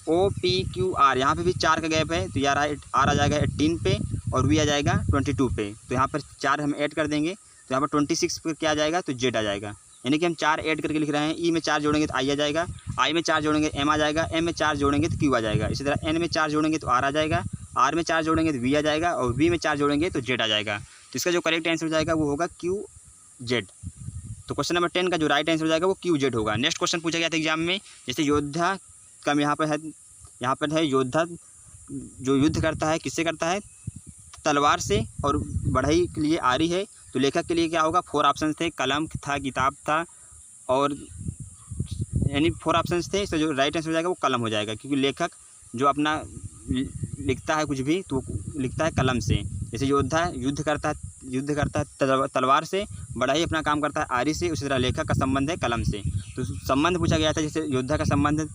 NOPQR यहाँ पे भी 4 का गैप है, तो यार आर आ जाएगा 18 पे, और वी आ जाएगा 22 पे। तो यहाँ पर 4 हम ऐड कर देंगे, तो यहाँ पर 26 पे क्या आ जाएगा, तो जेड आ जाएगा, यानी कि हम 4 ऐड करके लिख रहे हैं। ई में 4 जोड़ेंगे तो आई आ जाएगा, आई में 4 जोड़ेंगे एम आ जाएगा, एम में 4 जोड़ेंगे तो क्यू आ जाएगा। इसी तरह एन में 4 जोड़ेंगे तो आर आ जाएगा, आर में 4 जोड़ेंगे तो वी आ जाएगा, और वी में 4 जोड़ेंगे तो जेड आ जाएगा। तो इसका जो करेक्ट आंसर हो जाएगा वो होगा क्यू जेड। तो क्वेश्चन नंबर 10 का जो राइट आंसर हो जाएगा वो क्यू जेड होगा। नेक्स्ट क्वेश्चन पूछा गया था एग्जाम में, जैसे योद्धा का यहाँ पर है योद्धा जो युद्ध करता है किससे करता है, तलवार से, और बढ़ई के लिए आरी है। तो लेखक के लिए क्या होगा, 4 ऑप्शन थे, कलम था, किताब था, और यानी 4 ऑप्शन थे। इसका जो राइट आंसर हो जाएगा वो कलम हो जाएगा, क्योंकि लेखक जो अपना लिखता है कुछ भी तो लिखता है कलम से। जैसे योद्धा युद्ध करता है तलवार से, बढ़ई अपना काम करता है आरी से, उसी तरह लेखक का संबंध है कलम से। तो तो संबंध पूछा गया था, जैसे योद्धा का संबंध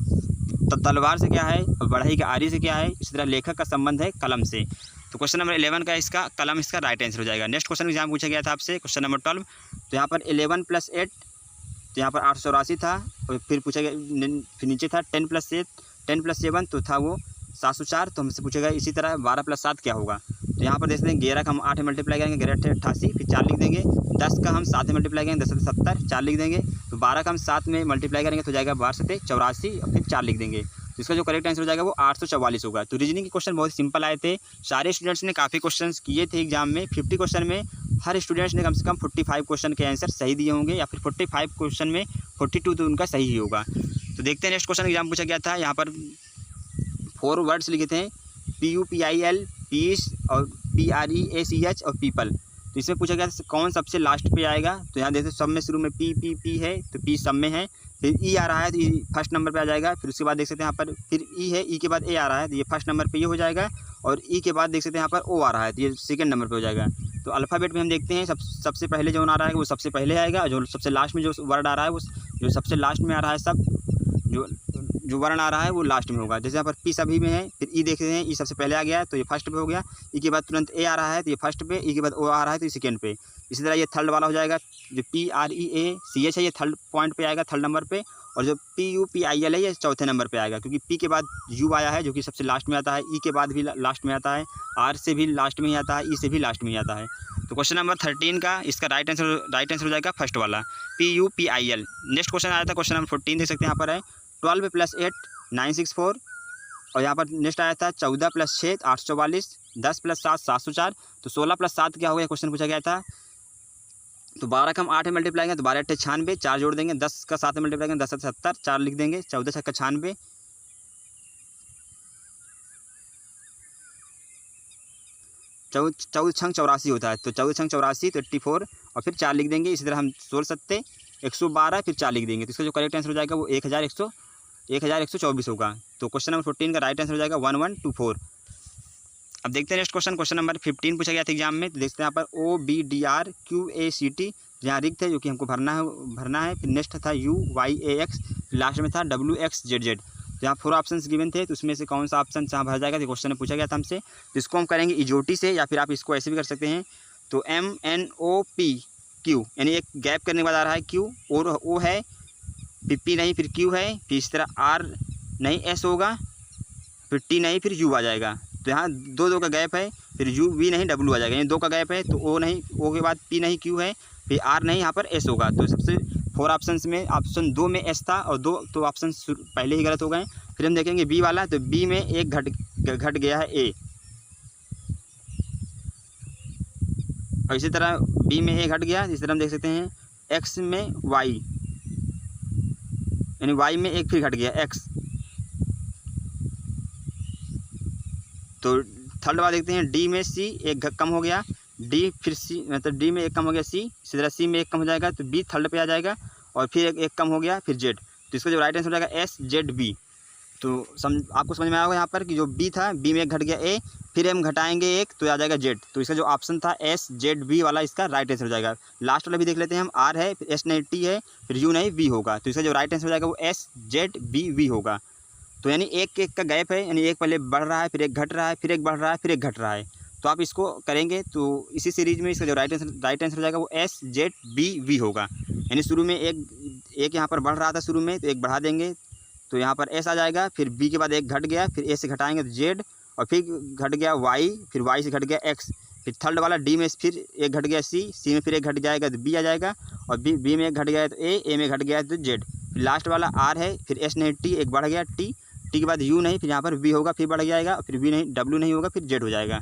तलवार से क्या है और बढ़ई का आरी से क्या है, इसी तरह लेखक का संबंध है कलम से। तो क्वेश्चन नंबर 11 का इसका कलम इसका राइट आंसर हो जाएगा। नेक्स्ट क्वेश्चन एग्जाम पूछा गया था आपसे क्वेश्चन नंबर 12। तो यहाँ पर 11 + 8, तो यहाँ पर 884 था, और फिर पूछा गया, फिर नीचे था 10 + 7 तो था वो 704। तो हमसे पूछेगा इसी तरह 12 + 7 क्या होगा। तो यहाँ पर देख सकते हैं 11 का हम 8 में मल्टीप्लाई करेंगे, 11 × 88, फिर 4 लिख देंगे। 10 का हम 7 में मल्टीप्लाई करेंगे, 10 × 70, 4 लिख देंगे। तो 12 का हम 7 में मल्टीप्लाई करेंगे तो जाएगा 12 × 7 = 84, और फिर 4 लिख देंगे। तो इसका जो करेक्ट आंसर हो जाएगा वो 844 होगा। तो रीजनिंग के क्वेश्चन बहुत सिंपल आए थे, सारे स्टूडेंट्स ने काफ़ी क्वेश्चन किए थे एग्जाम में। 50 क्वेश्चन में हर स्टूडेंट्स ने कम से कम 45 क्वेश्चन के आंसर सही दिए होंगे, या फिर 45 क्वेश्चन में 42 तो उनका सही ही होगा। तो देखते हैं नेक्स्ट क्वेश्चन एग्जाम पूछा गया था। यहाँ पर 4 वर्ड्स लिखे थे, PUPIL, पीस, और PREACH और पीपल। तो इसमें पूछा गया कौन सबसे लास्ट पे आएगा। तो यहाँ देखते सब में शुरू में P है, तो P सब में है। फिर E आ रहा है तो E फर्स्ट नंबर पे आ जाएगा। फिर उसके बाद देख सकते हैं यहाँ पर फिर E है, E के बाद A आ रहा है तो ये फर्स्ट नंबर पे ये हो जाएगा। और E के बाद देख सकते हैं यहाँ पर O आ रहा है तो ये सेकंड नंबर पे हो जाएगा। तो अल्फ़ाबेट में हम देखते हैं सबसे पहले जो आ रहा है वो सबसे पहले आएगा, और जो सबसे लास्ट में जो वर्ड आ रहा है वो जो सबसे लास्ट में आ रहा है, सब जो वर्ण आ रहा है वो लास्ट में होगा। जैसे यहाँ पर P सभी में है, फिर E देखते हैं, E सबसे पहले आ गया तो ये फर्स्ट पे हो गया। E के बाद तुरंत A आ रहा है तो ये फर्स्ट पे, E के बाद O आ रहा है तो ये सेकंड पे। इसी तरह ये थर्ड वाला हो जाएगा, जो PREACH है ये थर्ड पॉइंट पे आएगा, थर्ड नंबर पे। और जो PUPIL है ये चौथे नंबर पे आएगा, क्योंकि P के बाद U आया है जो कि सबसे लास्ट में आता है, E के बाद भी लास्ट में आता है, R से भी लास्ट में ही आता है, E से भी लास्ट में ही आता है। तो क्वेश्चन नंबर 13 का इसका राइट आंसर हो जाएगा फर्स्ट वाला PUPIL। नेक्स्ट क्वेश्चन आया था क्वेश्चन नंबर 14, देख सकते हैं यहाँ पर है 12 + 8 964, और यहाँ पर नेक्स्ट आया था 14 + 6 844, 10 + 7 704। तो 16 + 7 क्या हो गया, क्वेश्चन पूछा गया था। तो 12 का हम 8 में मल्टीप्लाई करेंगे तो 12 × 8 = 96, 4 जोड़ देंगे। 10 का 7 में मल्टीप्लाई करेंगे 10 × 7 70, 4 लिख देंगे। 14 × 6 = 96, 14 × 6 = 84 होता है। तो 14 × 6 = 84 तो 84, और फिर 4 लिख देंगे। इसी तरह हम 16 × 7 = 112, फिर 4 लिख देंगे। तो इसका जो करेक्ट आंसर हो जाएगा वो 1124 होगा। तो क्वेश्चन नंबर 14 का राइट आंसर हो जाएगा 1124। अब देखते हैं नेक्स्ट क्वेश्चन नंबर 15 पूछा गया था एग्जाम में। तो देखते हैं यहाँ पर OBDRQACT, यहाँ रिक्त है जो कि हमको भरना है। फिर नेक्स्ट था UYAX, लास्ट में था WXZZ। तो यहाँ 4 ऑप्शन गिवन थे, तो उसमें से कौन सा ऑप्शन यहाँ भर जाएगा, तो क्वेश्चन में पूछा गया था हमसे। तो इसको हम करेंगे इजोटी से, या फिर आप इसको ऐसे भी कर सकते हैं। तो MNOPQ, यानी एक गैप करने के बाद आ रहा है Q, और O है, फिर P नहीं, फिर Q है, फिर इस तरह R नहीं, S होगा, फिर T नहीं, फिर U आ जाएगा। तो यहाँ दो का गैप है, फिर V नहीं, W आ जाएगा। यानी 2 का गैप है तो O नहीं, O के बाद P नहीं, Q है, फिर R नहीं, यहाँ पर S होगा। तो सबसे 4 ऑप्शन में ऑप्शन 2 में S था, और 2 तो ऑप्शन पहले ही गलत हो गए। फिर हम देखेंगे B वाला, तो B में एक घट गया है A, और इसी तरह B में A घट गया। इस तरह हम देख सकते हैं X में Y, यानी Y में एक फिर घट गया X। तो थर्ड वाला देखते हैं D में C एक कम हो गया, D फिर C, मतलब D में एक कम हो गया C, इसी तरह C में एक कम हो जाएगा तो B थर्ड पे आ जाएगा, और फिर एक कम हो गया फिर Z। तो इसका जो राइट आंसर हो जाएगा SZB। तो आपको समझ में आया होगा यहाँ पर कि जो B था, B में एक घट गया A, फिर हम घटाएंगे एक तो आ जाएगा Z। तो इसका जो ऑप्शन था SZB वाला इसका राइट आंसर हो जाएगा। लास्ट वाला भी देख लेते हैं हम, R है, फिर S नहीं T है, फिर U नहीं V होगा। तो इसका जो राइट आंसर हो जाएगा वो SZBV होगा। तो यानी एक का गैप है, यानी एक पहले बढ़ रहा है, फिर एक घट रहा है, फिर एक बढ़ रहा है, फिर एक घट रहा है। तो आप इसको करेंगे तो इसी सीरीज में इसका जो राइट आंसर हो जाएगा वो SZBV होगा। यानी शुरू में एक यहाँ पर बढ़ रहा था शुरू में, तो एक बढ़ा देंगे तो यहाँ पर S आ जाएगा, फिर B के बाद एक घट गया, फिर A से घटाएंगे तो Z, और फिर घट गया Y, फिर Y से घट गया X, फिर थर्ड वाला D में फिर एक घट गया C में फिर एक घट जाएगा तो B आ जाएगा, और B में एक घट गया तो A में घट गया तो Z, फिर लास्ट वाला R है, फिर S नहीं T एक बढ़ गया T के बाद U नहीं, फिर यहाँ पर V होगा, फिर बढ़ जाएगा, फिर V नहीं W नहीं होगा, फिर Z हो जाएगा।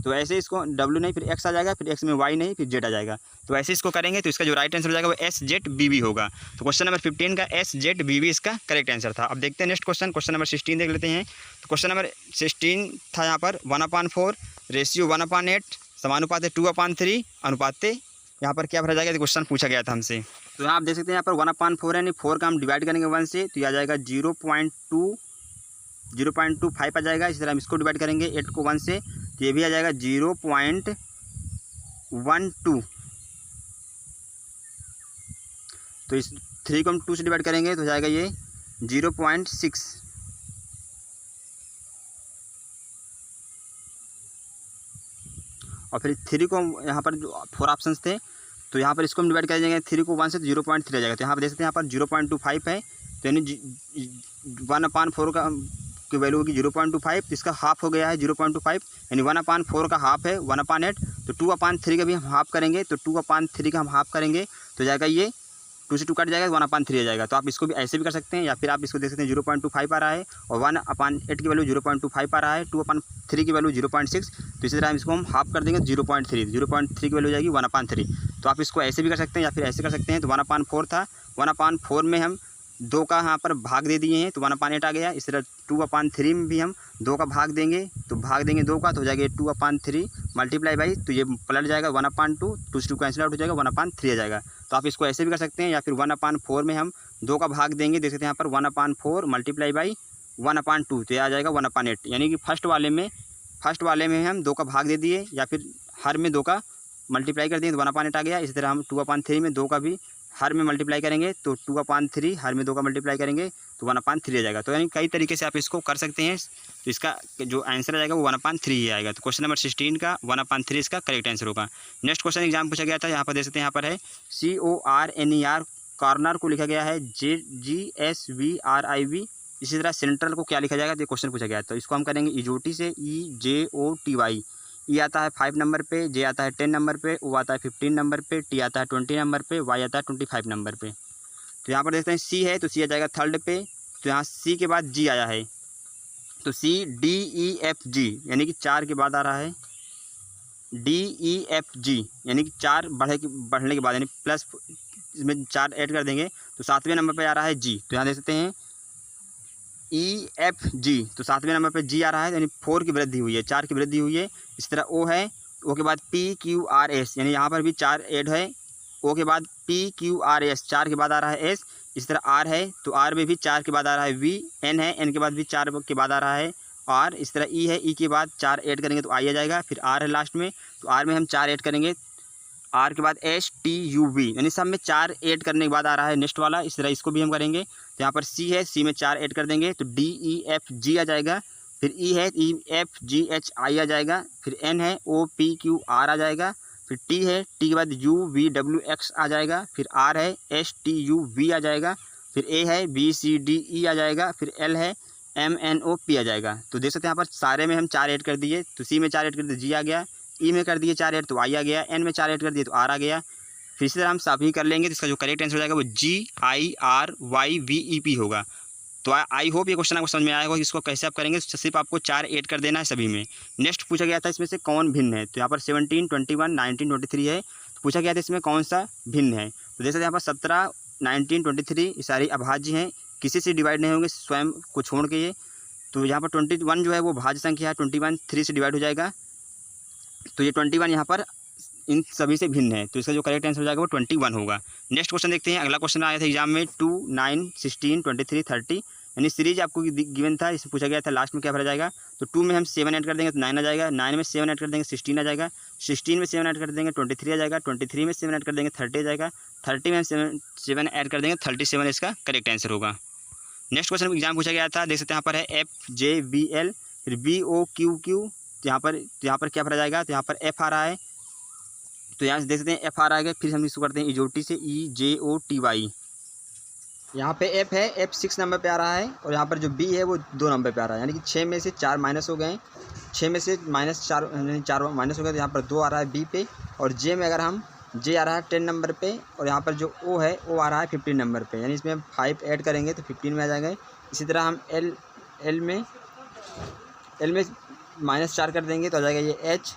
तो ऐसे इसको W नहीं, फिर X आ जाएगा, फिर X में Y नहीं, फिर Z आ जाएगा। तो ऐसे इसको करेंगे तो इसका जो राइट आंसर हो जाएगा वो SZBV होगा। तो क्वेश्चन नंबर 15 का SZBV इसका करेक्ट आंसर था। अब देखते हैं नेक्स्ट क्वेश्चन नंबर 16 देख लेते हैं। तो क्वेश्चन नंबर 16 था यहाँ पर 1/4 रेशियो 1/8 समानुपात 2/3 अनुपात यहाँ पर क्या भरा जाएगा, क्वेश्चन पूछा गया था हमसे। तो यहाँ आप देख सकते हैं यहाँ पर 1/4 है, यानी 4 का हम डिवाइड करेंगे 1 से तो यह आ जाएगा 0.25 आ जाएगा। इसी तरह हम इसको डिवाइड करेंगे 8 को 1 से तो ये भी आ जाएगा 0.12। तो इस 3 को हम 2 से डिवाइड करेंगे तो हो जाएगा ये 0.6। और फिर 3 को हम यहाँ पर जो 4 ऑप्शन थे तो यहाँ पर इसको हम डिवाइड कर देंगे 3 को 1 से तो 0.3 आ जाएगा। तो यहाँ पर देख सकते हैं यहाँ पर 0.25 है, तो यानी 1/4 का की वैल्यू होगी 0.25, तो इसका हाफ हो गया है 0.25, यानी 1/4 का हाफ है 1/8। तो 2/3 का भी हम हाफ करेंगे, तो 2/3 का हम हाफ करेंगे तो जाएगा ये 2 से 2 कट जाएगा, 1/3 आ जाएगा। तो आप इसको भी ऐसे भी कर सकते हैं, या फिर आप इसको देख सकते हैं 0.25 आ रहा है और 1/8 की वैल्यू 0.25 आ रहा है, 2/3 की वैल्यू 0.6। तो इसी तरह हम इसको हम हाफ कर देंगे 0.3 की वैल्यू हो जाएगी 1/3। तो आप इसको ऐसे भी कर सकते हैं या फिर ऐसे कर सकते हैं। तो 1/4 था, 1/4 में हम 2 का यहाँ पर भाग दे दिए हैं तो 1/8 आ गया। इस तरह 2/3 में भी हम 2 का भाग देंगे, तो भाग देंगे 2 का तो हो जाएगा 2/3 मल्टीप्लाई बाई, तो ये पलट जाएगा 1/2, 2 से 2 कैंसिल आउट हो जाएगा 1/3 आ जाएगा। तो आप इसको ऐसे भी कर सकते हैं, या फिर 1/4 में हम 2 का भाग देंगे, देख सकते हैं यहाँ पर 1/4 मल्टीप्लाई बाई 1/2, तो ये आ जाएगा 1/8। यानी कि फर्स्ट वाले में हम 2 का भाग दे दिए या फिर हर में 2 का मल्टीप्लाई कर दिए तो 1/8 आ गया। इसी तरह हम 2/3 में 2 का भी हर में मल्टीप्लाई करेंगे तो 2/3 हर में 2 का मल्टीप्लाई करेंगे तो 1/3 आ जाएगा। तो यानी कई तरीके से आप इसको कर सकते हैं। तो इसका जो आंसर आ जाएगा वो 1/3 ही आएगा। तो क्वेश्चन नंबर 16 का 1/3 इसका करेक्ट आंसर होगा। नेक्स्ट क्वेश्चन एग्जाम पूछा गया था, यहाँ पर देख सकते हैं, यहाँ पर है CORNER, कॉर्नर को लिखा गया है GSVRIV। इसी तरह सेंट्रल को क्या लिखा जाएगा, तो क्वेश्चन पूछा गया था। तो इसको हम करेंगे इजोटी से, EJOTY। ई आता है 5 नंबर पे, जे आता है 10 नंबर पे, ओ आता है 15 नंबर पे, टी आता है 20 नंबर पे, वाई आता है 25 नंबर पे। तो यहाँ पर देखते हैं सी है तो सी आ जाएगा 3rd पे, तो यहाँ सी के बाद जी आया है तो CDEFG यानी कि 4 के बाद आ रहा है DEFG, यानी कि 4 बढ़ने के बाद यानी प्लस इसमें 4 ऐड कर देंगे तो 7वें नंबर पे आ रहा है जी। तो यहाँ देख सकते हैं EFG, तो 7वें नंबर पे जी आ रहा है, यानी 4 की वृद्धि हुई है, 4 की वृद्धि हुई है। इस तरह ओ है, ओ के बाद PQRS, यानी यहाँ पर भी 4 ऐड है, ओ के बाद PQRS 4 के बाद आ रहा है एस। इस तरह आर है तो आर में भी 4 के बाद आ रहा है वी, एन है, एन के बाद भी 4 के बाद आ रहा है आर। इस तरह ई है, ई के बाद 4 ऐड करेंगे तो आई आ जाएगा। फिर आर है लास्ट में, तो आर में हम 4 ऐड करेंगे, आर के बाद STUV, यानी सब में 4 ऐड करने के बाद आ रहा है नेक्स्ट वाला। इस तरह इसको भी हम करेंगे। तो यहाँ पर सी है, सी में 4 ऐड कर देंगे तो DEFG आ जाएगा। फिर ई है, EFGHI आ जाएगा। फिर एन है, OPQR आ जाएगा। फिर टी है, टी के बाद UVWX आ जाएगा। फिर आर है, STUV आ जाएगा। फिर ए है, BCDE आ जाएगा। फिर एल है, MNOP आ जाएगा। तो देख सकते हैं यहाँ पर सारे में हम 4 ऐड कर दिए, तो सी में 4 ऐड कर दिए जी आ गया, ई में कर दिए 4 ऐड तो आई आ गया, एन में 4 ऐड कर दिए तो आर आ गया। फिर इसी तरह हम सभी कर लेंगे तो इसका जो करेक्ट आंसर हो जाएगा वो GIRYVEP होगा। तो आई होप ये क्वेश्चन आपको समझ में आया होगा कि इसको कैसे आप करेंगे। तो सिर्फ आपको 4 ऐड कर देना है सभी में। नेक्स्ट पूछा गया था इसमें से कौन भिन्न है, तो यहाँ पर 17, 21, 19, 23 है। तो पूछा गया था इसमें कौन सा भिन्न है, तो जैसे यहाँ पर 17, 19, 23 ये सारी अभाज्य हैं, किसी से डिवाइड नहीं होंगे स्वयं को छोड़ के ये। तो यहाँ पर 21 जो है वो भाज्य संख्या है, 21 3 से डिवाइड हो जाएगा, तो ये 21 यहाँ पर इन सभी से भिन्न है। तो इसका जो करेक्ट आंसर हो जाएगा वो 21 होगा। नेक्स्ट क्वेश्चन देखते हैं। अगला क्वेश्चन आया था एग्जाम में 2, 9, 16, 23, 30, यानी सीरीज आपको गिवन था, इसमें पूछा गया था लास्ट में क्या भरा जाएगा। तो 2 में हम 7 ऐड कर देंगे तो 9 आ जाएगा, 9 में 7 ऐड कर देंगे 16 आ जाएगा, 16 में 7 ऐड कर देंगे 23 आ जाएगा, 23 में 7 ऐड कर देंगे 30 आ जाएगा, 30 में हम 7 ऐड कर देंगे 37 इसका करेक्ट आंसर होगा। नेक्स्ट क्वेश्चन एग्जाम पूछा गया था, देख सकते हैं यहाँ पर है FJVL, फिर BOQQ, तो यहाँ पर क्या भरा जाएगा, तो यहाँ पर F आ रहा है, तो यहाँ से देख सकते हैं F आ रहा है। फिर हम इसको करते हैं इजोटी से, EJOTY। यहाँ पे F है, F 6 नंबर पे आ रहा है, और यहाँ पर जो B है वो 2 नंबर पे आ रहा है, यानी कि 6 में से 4 माइनस हो गए, 6 में से -4 यानी 4 माइनस हो गए, तो यहाँ पर 2 आ रहा है B पे। और J में अगर हम J आ रहा है 10 नंबर पे, और यहाँ पर जो O है O आ रहा है 15 नंबर पे, यानी इसमें हम 5 ऐड करेंगे तो 15 में आ जाएंगे। इसी तरह हम L में -4 कर देंगे तो आ जाएगा ये H,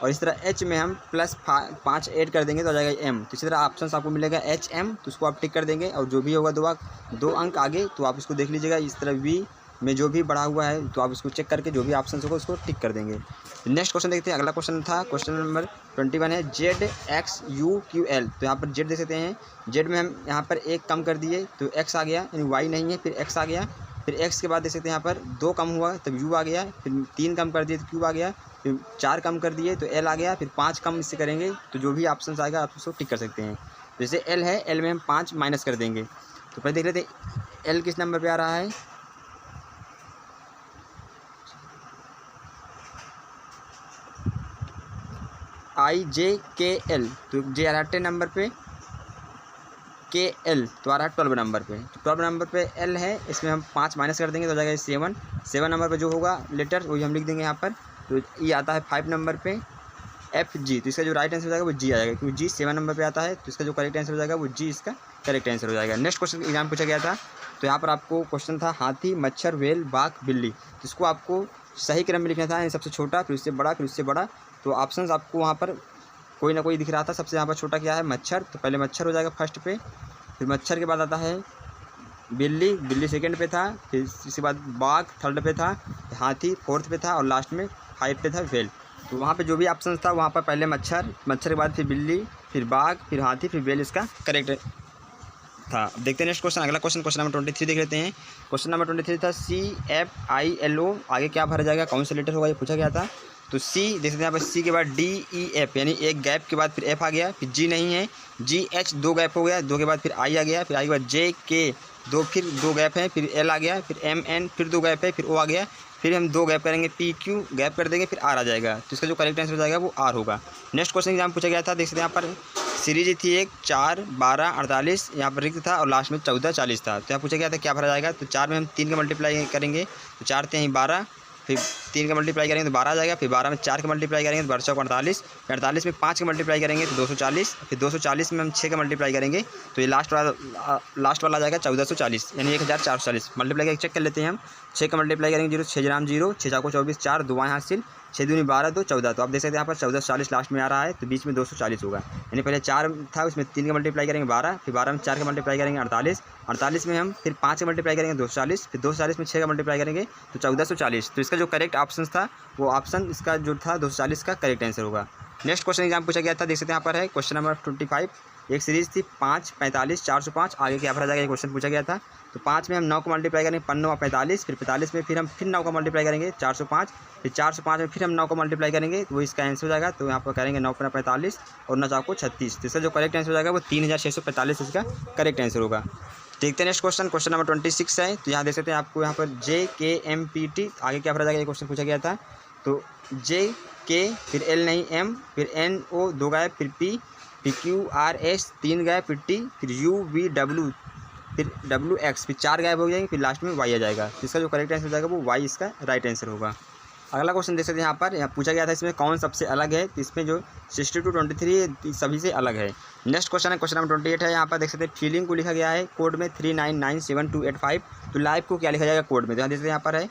और इस तरह H में हम +5 ऐड कर देंगे तो आ जाएगा M। तो इसी तरह ऑप्शन आपको मिलेगा HM, तो उसको आप टिक कर देंगे, और जो भी होगा 2 अंक आगे तो आप इसको देख लीजिएगा। इस तरह V में जो भी बढ़ा हुआ है तो आप इसको चेक करके जो भी ऑप्शन होगा उसको टिक कर देंगे। नेक्स्ट क्वेश्चन देखते हैं। अगला क्वेश्चन था क्वेश्चन नंबर 21 है ZXUQL। तो यहाँ पर Z देख सकते हैं, Z में हम यहाँ पर 1 कम कर दिए तो X आ गया, यानी Y नहीं है, फिर X आ गया। फिर X के बाद देख सकते हैं यहाँ पर 2 कम हुआ तब U आ गया, फिर 3 कम कर दिए तो Q आ गया, फिर 4 कम कर दिए तो L आ गया, फिर 5 कम इससे करेंगे तो जो भी ऑप्शन आएगा आप उसको टिक कर सकते हैं। तो जैसे एल है, एल में हम 5 माइनस कर देंगे। तो पहले देख लेते हैं एल किस नंबर पे आ रहा है। IJKL, तो जे आ रहा है 10 नंबर पे, KL तो आ रहा है 12 नंबर पे। तो 12 नंबर पे L है, इसमें हम 5 माइनस कर देंगे तो हो जाएगा 7। 7 नंबर पे जो होगा लेटर वही हम लिख देंगे यहाँ पर। तो ये आता है 5 नंबर पे FG, तो इसका जो राइट आंसर हो जाएगा वो G आ जाएगा, क्योंकि G 7 नंबर पे आता है। तो इसका जो करेक्ट आंसर हो जाएगा वो G इसका करेक्ट आंसर हो जाएगा। नेक्स्ट क्वेश्चन एग्जाम पूछा गया था, तो यहाँ पर आपको क्वेश्चन था हाथी, मच्छर, व्हेल, बाघ, बिल्ली। तो इसको आपको सही क्रम में लिखना था, सबसे छोटा फिर उससे बड़ा फिर उससे बड़ा। तो ऑप्शन आपको वहाँ पर कोई ना कोई दिख रहा था। सबसे यहाँ पर छोटा क्या है, मच्छर, तो पहले मच्छर हो जाएगा फर्स्ट पे, फिर मच्छर के बाद आता है बिल्ली, बिल्ली सेकंड पे था, फिर इसके बाद बाघ थर्ड पे था, हाथी फोर्थ पे था और लास्ट में 5 पे था व्हेल। तो वहाँ पे जो भी ऑप्शन था वहाँ पर पहले मच्छर, मच्छर के बाद फिर बिल्ली, फिर बाघ, फिर हाथी, फिर व्हेल इसका करेक्ट था। अब देखते हैं नेक्स्ट क्वेश्चन, अगला क्वेश्चन, क्वेश्चन नंबर 23 देख लेते हैं। क्वेश्चन नंबर 23 था CFILO, आगे क्या भरा जाएगा, कौन सा लेटर होगा, ये पूछा गया था। तो C देख सकते हैं यहाँ पर, C के बाद DEF यानी एक गैप के बाद फिर F आ गया, फिर G नहीं है, GH 2 गैप हो गया, 2 के बाद फिर I आ गया, फिर I के बाद JK 2 फिर 2 गैप है, फिर L आ गया, फिर MN फिर 2 गैप है, फिर O आ गया, फिर हम 2 गैप करेंगे, PQ गैप कर देंगे, फिर R आ जाएगा। तो इसका जो करेक्ट आंसर हो जाएगा वो R होगा। नेक्स्ट क्वेश्चन एग्जाम पूछा गया था, देख सकते हैं यहाँ पर सीरीज थी एक 4, 12, 48, यहाँ पर रिक्त था और लास्ट में 14, 40 था। तो यहाँ पूछा गया था क्या भरा जाएगा। तो 4 में हम 3 का मल्टीप्लाई करेंगे, तो 4 थे 12, फिर 3 का मल्टीप्लाई करेंगे तो 12 आ जाएगा, फिर 12 में 4 का मल्टीप्लाई करेंगे तो 12 48, 48 में 5 का मल्टीप्लाई करेंगे तो 240, फिर 240 में हम 6 का मल्टीप्लाई करेंगे तो ये लास्ट वाला आ जाएगा 1440 यानी 1440। मल्टीप्लाई करके चेक कर लेते हैं हम। 6 का मल्टीप्लाई करेंगे 0, 6 ग्राम 0, 6 4 24, 4 दुआएं हासिल, 6 दूनी 12, 2 14। तो आप देख सकते हैं यहाँ पर 1440 लास्ट में आ रहा है, तो बीच में 240 होगा। यानी पहले 4 था, उसमें 3 का मल्टीप्लाई करेंगे 12, फिर 12 में 4 का मल्टीप्लाई करेंगे 48, 48 में हम फिर 5 का मल्टीप्लाई करेंगे 240, फिर 240 में 6 का मल्टीप्लाई करेंगे तो 1440। तो इसका जो करेक्ट ऑप्शन था वो ऑप्शन इसका जो था 240 का करेक्ट आंसर होगा। नेक्स्ट क्वेश्चन एग्जाम पूछा गया था, देख सकते हैं यहाँ पर है क्वेश्चन नंबर 25। एक सीरीज थी 5, 45, 405, आगे क्या भरा जाएगा ये क्वेश्चन पूछा गया था। तो 5 में हम 9 को मल्टीप्लाई करेंगे 5 45, फिर 45 में फिर हम फिर 9 को मल्टीप्लाई करेंगे 405, फिर 405 में फिर हम 9 को मल्टीप्लाई करेंगे तो वो इसका आंसर हो जाएगा। तो यहाँ पर करेंगे 9 × 45 और 9 4 36। तो इसका जो करेक्ट आंसर हो जाएगा वो 3645 इसका करेक्ट आंसर होगा। देखते हैं नेक्स्ट क्वेश्चन, क्वेश्चन नंबर 26 है। तो यहाँ देख सकते हैं आपको यहाँ पर JKMPT, आगे क्या भरा जाएगा ये क्वेश्चन पूछा गया था। तो JK फिर L नहीं M, फिर NO 2 गैप, फिर P, फिर QRS 3 गैप, फिर T, फिर UVW, फिर WX, फिर 4 गैप हो जाएंगे, फिर लास्ट में Y आ जाएगा। तो इसका जो करेक्ट आंसर हो जाएगा वो Y इसका राइट आंसर होगा। अगला क्वेश्चन देख सकते हैं यहाँ पूछा गया था इसमें कौन सबसे अलग है। तो इसमें जो 62 23 सभी से अलग है। नेक्स्ट क्वेश्चन है क्वेश्चन नंबर 28 है। यहाँ पर देख सकते हैं फीलिंग को लिखा गया है कोड में 3997285। तो लाइव को क्या लिखा जाएगा कोड में, तो यहाँ देख सकते हैं यहाँ पर है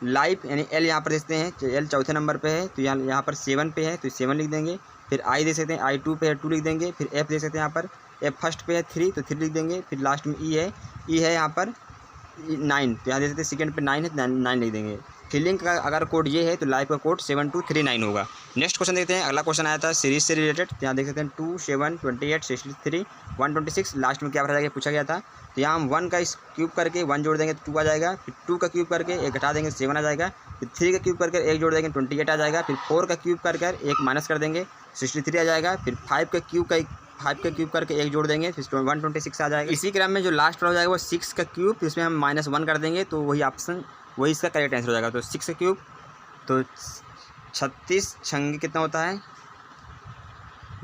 लाइव यानी L यहाँ पर देखते हैं, L चौथे नंबर पे है तो यहाँ पर 7 पे है तो 7 लिख देंगे। फिर I देख सकते हैं I 2 पे है 2 लिख देंगे। फिर F देख सकते हैं यहाँ पर F फर्स्ट पे है 3 तो 3 लिख देंगे। फिर लास्ट में E है यहाँ पर 9 तो यहाँ देख सकते हैं सेकंड पे 9 है 9 लिख देंगे। फीलिंग का अगर कोड ये है तो लाइव का कोड 7239 होगा। नेक्स्ट क्वेश्चन देखते हैं। अगला क्वेश्चन आया था सीरीज से रिलेटेड, तो यहाँ देख सकते हैं 2 7 28 63 126 लास्ट में क्या भरा जाएगा पूछा गया था। तो यहाँ हम 1 का क्यूब करके 1 जोड़ देंगे तो 2 आ जाएगा। फिर 2 का क्यूब करके 1 घटा देंगे 7 आ जाएगा। फिर 3 का क्यूब करके 1 जोड़ देंगे 28 आ जाएगा। फिर 4 का क्यूब कर 1 माइनस कर देंगे 63 आ जाएगा। फिर 5 का क्यूब करके 1 जोड़ देंगे फिर 126 आ जाएगा। इसी क्रम में जो लास्ट हो जाएगा वो 6 का क्यूब, इसमें हम -1 कर देंगे तो वही इसका करेक्ट आंसर हो जाएगा। तो 6 का क्यूब तो 36 छंगे कितना होता है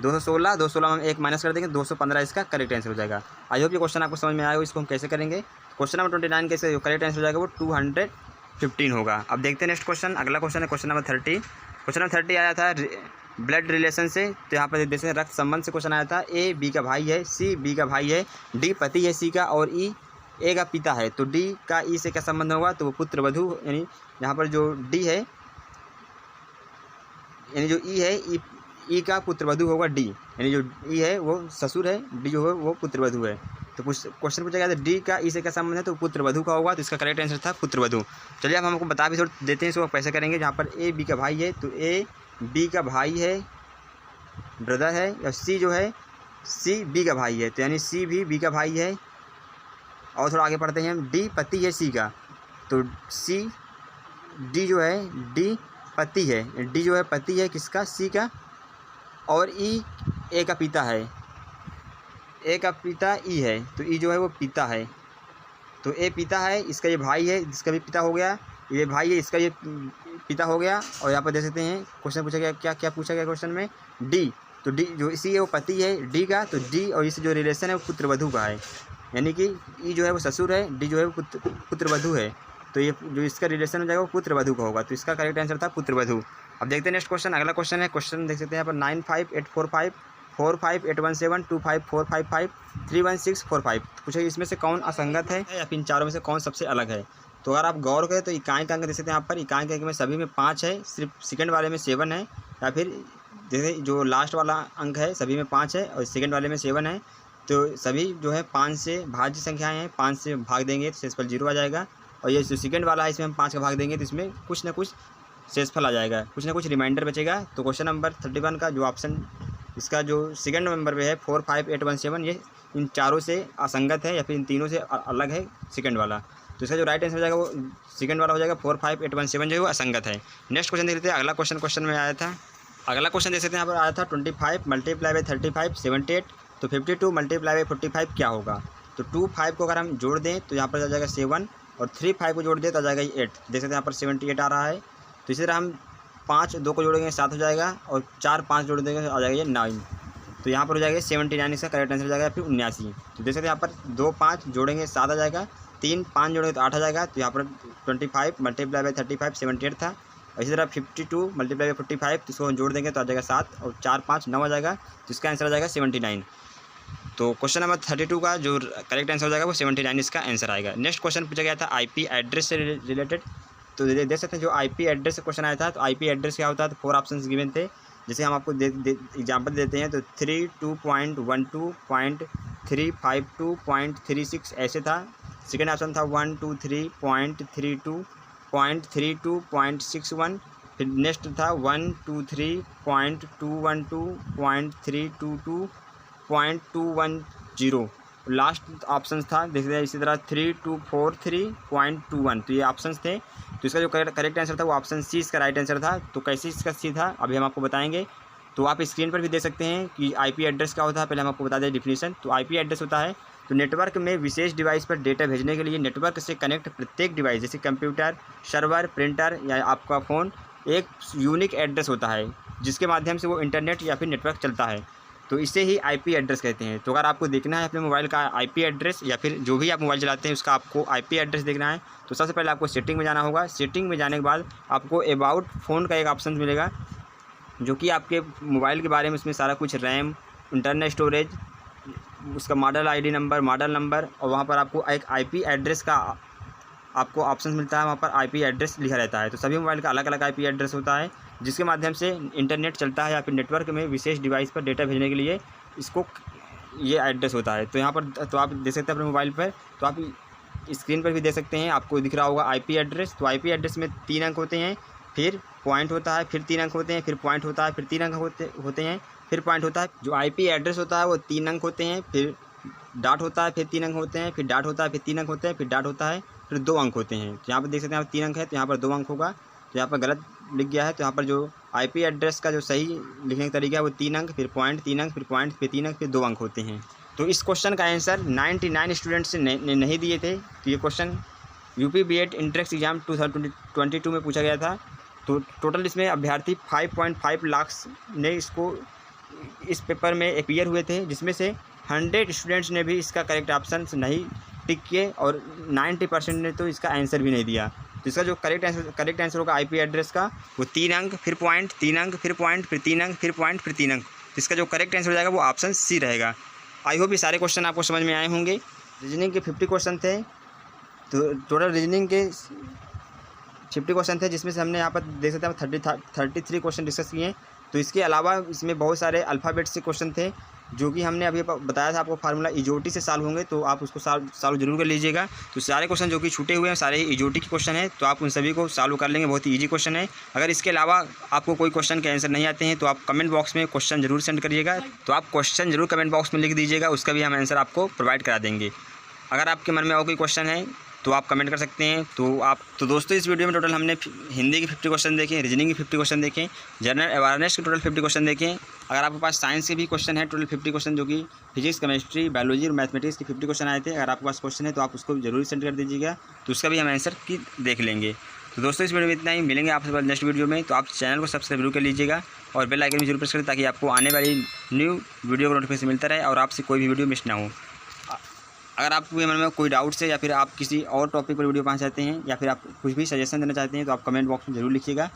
216, 216 में हम 1 माइनस कर देंगे 215 इसका करेक्ट आंसर हो जाएगा। आई होप ये क्वेश्चन आपको समझ में आएगा। इसको हम कैसे करेंगे। क्वेश्चन नंबर 29 का इसका जो करेक्ट आंसर हो जाएगा वो 215 होगा। अब देखते हैं नेक्स्ट क्वेश्चन। अगला क्वेश्चन है क्वेश्चन नंबर 30। क्वेश्चन नंबर 30 आया था ब्लड रिलेशन से, तो यहाँ पर देखते हैं रक्त संबंध से क्वेश्चन आया था। A B का भाई है, C B का भाई है, D पति है C का और E A का पिता है। तो D का E से क्या संबंध होगा, तो वो पुत्र वधू यानी यहाँ पर जो D है यानी जो E है E का पुत्र वधू होगा D, यानी जो E है वो ससुर है, D जो है वो पुत्र वधू है। तो क्वेश्चन पूछा गया था D का E से क्या संबंध है, तो पुत्र वधू का होगा। तो इसका करेक्ट आंसर था पुत्र वधू। चलिए अब हमको बता भी देते हैं इसको कैसे करेंगे। जहाँ पर A B का भाई है तो A B का भाई है ब्रदर है, या C जो है C B का भाई है तो यानी C भी B का भाई है। और थोड़ा आगे पढ़ते हैं हम D पति है C का, तो D जो है D पति है, D जो है पति है किसका C का, और E A का पिता है। ए का पिता ई है, तो ई जो है वो पिता है, तो ए पिता है, इसका ये भाई है, जिसका भी पिता हो गया, ये भाई है, इसका ये पिता हो गया। और यहाँ पर देख सकते हैं क्वेश्चन पूछा गया, क्या क्या पूछा गया क्वेश्चन में, डी, तो डी जो इसी है वो पति है डी का, तो डी और इस जो रिलेशन है वो पुत्रवधू का है, यानी कि ई जो है वो ससुर है, डी जो है वो पुत्रवधू है, तो ये जो इसका रिलेशन हो जाएगा वो पुत्रवधू का होगा, तो इसका करेक्ट आंसर था पुत्रवधू। अब देखते हैं नेक्स्ट क्वेश्चन, अगला क्वेश्चन है, क्वेश्चन देख सकते हैं यहाँ पर 95845 45817 25455 31645 पूछा इसमें से कौन असंगत है या फिर इन चारों में से कौन सबसे अलग है। तो अगर आप गौर करें तो इकाई का अंक देख सकते हैं यहाँ पर, इकाई के अंक में सभी में 5 है, सिर्फ सेकंड वाले में 7 है, या फिर जैसे जो लास्ट वाला अंक है सभी में 5 है और सेकंड वाले में 7 है, तो सभी जो है 5 से भाज्य संख्याएं हैं, 5 से भाग देंगे तो शेषफल 0 आ जाएगा, और ये जो सेकंड वाला है इसमें हम 5 का भाग देंगे तो इसमें कुछ ना कुछ शेषफल आ जाएगा, कुछ ना कुछ रिमाइंडर बचेगा। तो क्वेश्चन नंबर 31 का जो ऑप्शन इसका जो सेकंड नंबर पे है 45817, ये इन चारों से असंगत है या फिर इन तीनों से अलग है सेकंड वाला, तो इसका जो राइट आंसर हो जाएगा वो सेकंड वाला हो जाएगा, 45817 जो है वो असंगत है। नेक्स्ट क्वेश्चन देख लेते हैं, अगला क्वेश्चन में आया था, अगला क्वेश्चन देख सकते हैं यहाँ पर आया था 25 मल्टीप्लाई बाई 35 78, तो 52 मल्टीप्लाई बाई 45 क्या होगा। तो 2 5 को अगर हम जोड़ दें तो यहाँ पर आ जाएगा 7, और 3 5 को जोड़ दें तो आ जाएगा 8, देख सकते हैं यहाँ पर 78 आ रहा है। तो इसी तरह हम 5 2 को जोड़ेंगे 7 हो जाएगा, और 4 5 जोड़ देंगे तो आ जाएगा ये 9, तो यहाँ पर हो जाएगा 79, इसका करेक्ट आंसर हो जाएगा, फिर 79। तो देख सकते हैं यहाँ पर 2 5 जोड़ेंगे 7 आ जाएगा, 3 5 जोड़ेंगे तो 8 आ जाएगा, तो यहाँ पर 25 मल्टीप्लाई बाई 35 78 था, और इसी तरह 52 मल्टीप्लाई बाई 45 तो इसको हम जोड़ देंगे तो आ जाएगा 7, और 4 5 9 आ जाएगा, तो इसका आंसर आ जाएगा 79। तो क्वेश्चन नंबर 32 का जो करेक्ट आंसर हो जाएगा वो 79 इसका आंसर आएगा। नेक्स्ट क्वेश्चन पूछा गया था आईपी एड्रेस से रिलेटेड, तो देख सकते हैं जो आईपी एड्रेस से क्वेश्चन आया था, तो आईपी एड्रेस क्या होता है, तो 4 ऑप्शंस गिवन थे, जैसे हम आपको एग्जांपल देते हैं, तो 32.12.352.36 ऐसे था, सेकेंड ऑप्शन था 123.32.32.61, फिर नेक्स्ट था 123.212.322.210, लास्ट ऑप्शन था देखिए इसी तरह 3243.21, तो ये ऑप्शंस थे। तो इसका जो करेक्ट आंसर था वो ऑप्शन सी इसका राइट आंसर था। तो कैसे इसका सी था अभी हम आपको बताएंगे, तो आप स्क्रीन पर भी देख सकते हैं कि आईपी एड्रेस क्या होता है, पहले हम आपको बता दें डिफिनीशन। तो आईपी एड्रेस होता है तो नेटवर्क में विशेष डिवाइस पर डेटा भेजने के लिए नेटवर्क से कनेक्ट प्रत्येक डिवाइस जैसे कंप्यूटर, सर्वर, प्रिंटर या आपका फ़ोन एक यूनिक एड्रेस होता है जिसके माध्यम से वो इंटरनेट या फिर नेटवर्क चलता है, तो इसे ही आईपी एड्रेस कहते हैं। तो अगर आपको देखना है अपने मोबाइल का आईपी एड्रेस या फिर जो भी आप मोबाइल चलाते हैं उसका आपको आईपी एड्रेस देखना है, तो सबसे पहले आपको सेटिंग में जाना होगा। सेटिंग में जाने के बाद आपको अबाउट फ़ोन का एक ऑप्शन मिलेगा जो कि आपके मोबाइल के बारे में उसमें सारा कुछ रैम, इंटरनल स्टोरेज, उसका model ID number, model number, और वहाँ पर आपको एक आईपी एड्रेस का आपको ऑप्शन मिलता है, वहाँ पर आईपी एड्रेस लिखा रहता है। तो सभी मोबाइल का अलग अलग आईपी एड्रेस होता है जिसके माध्यम से इंटरनेट चलता है या फिर नेटवर्क में विशेष डिवाइस पर डेटा भेजने के लिए इसको ये एड्रेस होता है। तो यहाँ पर तो आप देख सकते हैं अपने मोबाइल पर, तो आप स्क्रीन पर भी देख सकते हैं, आपको दिख रहा होगा आईपी एड्रेस। तो आईपी एड्रेस में 3 अंक होते हैं, फिर पॉइंट होता है, फिर 3 अंक होते हैं, फिर पॉइंट होता है, फिर 3 अंक होते हैं, फिर पॉइंट होता है। जो आईपी एड्रेस होता है वो 3 अंक होते हैं, फिर डॉट होता है, फिर 3 अंक होते हैं, फिर डॉट होता है, फिर 3 अंक होते हैं, फिर डॉट होता है, फिर 2 अंक होते हैं। तो यहाँ पर देख सकते हैं 3 अंक है तो यहाँ पर 2 अंक होगा, तो यहाँ पर गलत लिख गया है। तो यहाँ पर जो आईपी एड्रेस का जो सही लिखने का तरीका है वो 3 अंक, फिर पॉइंट, 3 अंक, फिर पॉइंट, फिर 3 अंक, फिर 2 अंक होते हैं। तो इस क्वेश्चन का आंसर 99 स्टूडेंट्स ने नहीं दिए थे। तो ये question UP BEd entrance exam 2022 में पूछा गया था। तो टोटल इसमें अभ्यर्थी 5.5 लाख ने इसको इस पेपर में अपीयर हुए थे, जिसमें से 100 स्टूडेंट्स ने भी इसका करेक्ट ऑप्शन नहीं टिक किए और 90% ने तो इसका आंसर भी नहीं दिया। तो इसका जो करेक्ट आंसर होगा आईपी एड्रेस का वो 3 अंक, फिर पॉइंट, 3 अंक, फिर पॉइंट, फिर 3 अंक, फिर पॉइंट, फिर 3 अंक। तो इसका जो करेक्ट आंसर हो जाएगा वो ऑप्शन सी रहेगा। आई होप ये सारे क्वेश्चन आपको समझ में आए होंगे। रीजनिंग के 50 क्वेश्चन थे, तो टोटल रीजनिंग के 50 क्वेश्चन थे, जिसमें से हमने यहाँ पर देख सकते हैं 33 क्वेश्चन डिस्कस किए। तो इसके अलावा इसमें बहुत सारे अल्फ़ाबेट से क्वेश्चन थे जो कि हमने अभी बताया था आपको, फार्मूला इजोटी से सॉल्व होंगे, तो आप उसको सॉल्व जरूर कर लीजिएगा। तो सारे क्वेश्चन जो कि छूटे हुए हैं सारे इजोटी के क्वेश्चन हैं, तो आप उन सभी को सॉल्व कर लेंगे, बहुत ही ईजी क्वेश्चन है। अगर इसके अलावा आपको कोई क्वेश्चन के आंसर नहीं आते हैं तो आप कमेंट बॉक्स में क्वेश्चन जरूर सेंड करिएगा, तो आप क्वेश्चन जरूर कमेंट बॉक्स में लिख दीजिएगा, उसका भी हम आंसर आपको प्रोवाइड करा देंगे। अगर आपके मन में और कोई क्वेश्चन है तो आप कमेंट कर सकते हैं। तो दोस्तों इस वीडियो में टोटल हमने हिंदी के 50 क्वेश्चन देखे, रीजनिंग के 50 क्वेश्चन देखें, जनरल अवेयरनेस के टोटल 50 क्वेश्चन देखें। अगर आपके पास साइंस के भी क्वेश्चन है टोटल 50 क्वेश्चन, जो कि फिजिक्स, केमिस्ट्री, बायोलॉजी और मैथमेटिक्स के 50 क्वेश्चन आए थे। अगर आपके पास क्वेश्चन है तो आप उसको जरूर सेंड कर दीजिएगा, तो उसका भी हम आंसर की देख लेंगे। तो दोस्तों इस वीडियो में इतना ही, मिलेंगे आपसे नेक्स्ट वीडियो में। तो आप चैनल को सब्सक्राइब जरूर कर लीजिएगा और बेल आइकन भी जरूर प्रेस करें, ताकि आपको आने वाली न्यू वीडियो का नोटिफिकेशन मिलता रहे और आपसे कोई भी वीडियो मिस ना हो। अगर आपके मन में कोई डाउट्स है या फिर आप किसी और टॉपिक पर वीडियो पाना चाहते हैं या फिर आप कुछ भी सजेशन देना चाहते हैं, तो आप कमेंट बॉक्स में जरूर लिखिएगा।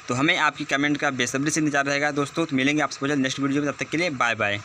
तो हमें आपकी कमेंट का बेसब्री से इंतजार रहेगा दोस्तों। तो मिलेंगे आपसे जल्द नेक्स्ट वीडियो में, तब तक के लिए बाय बाय।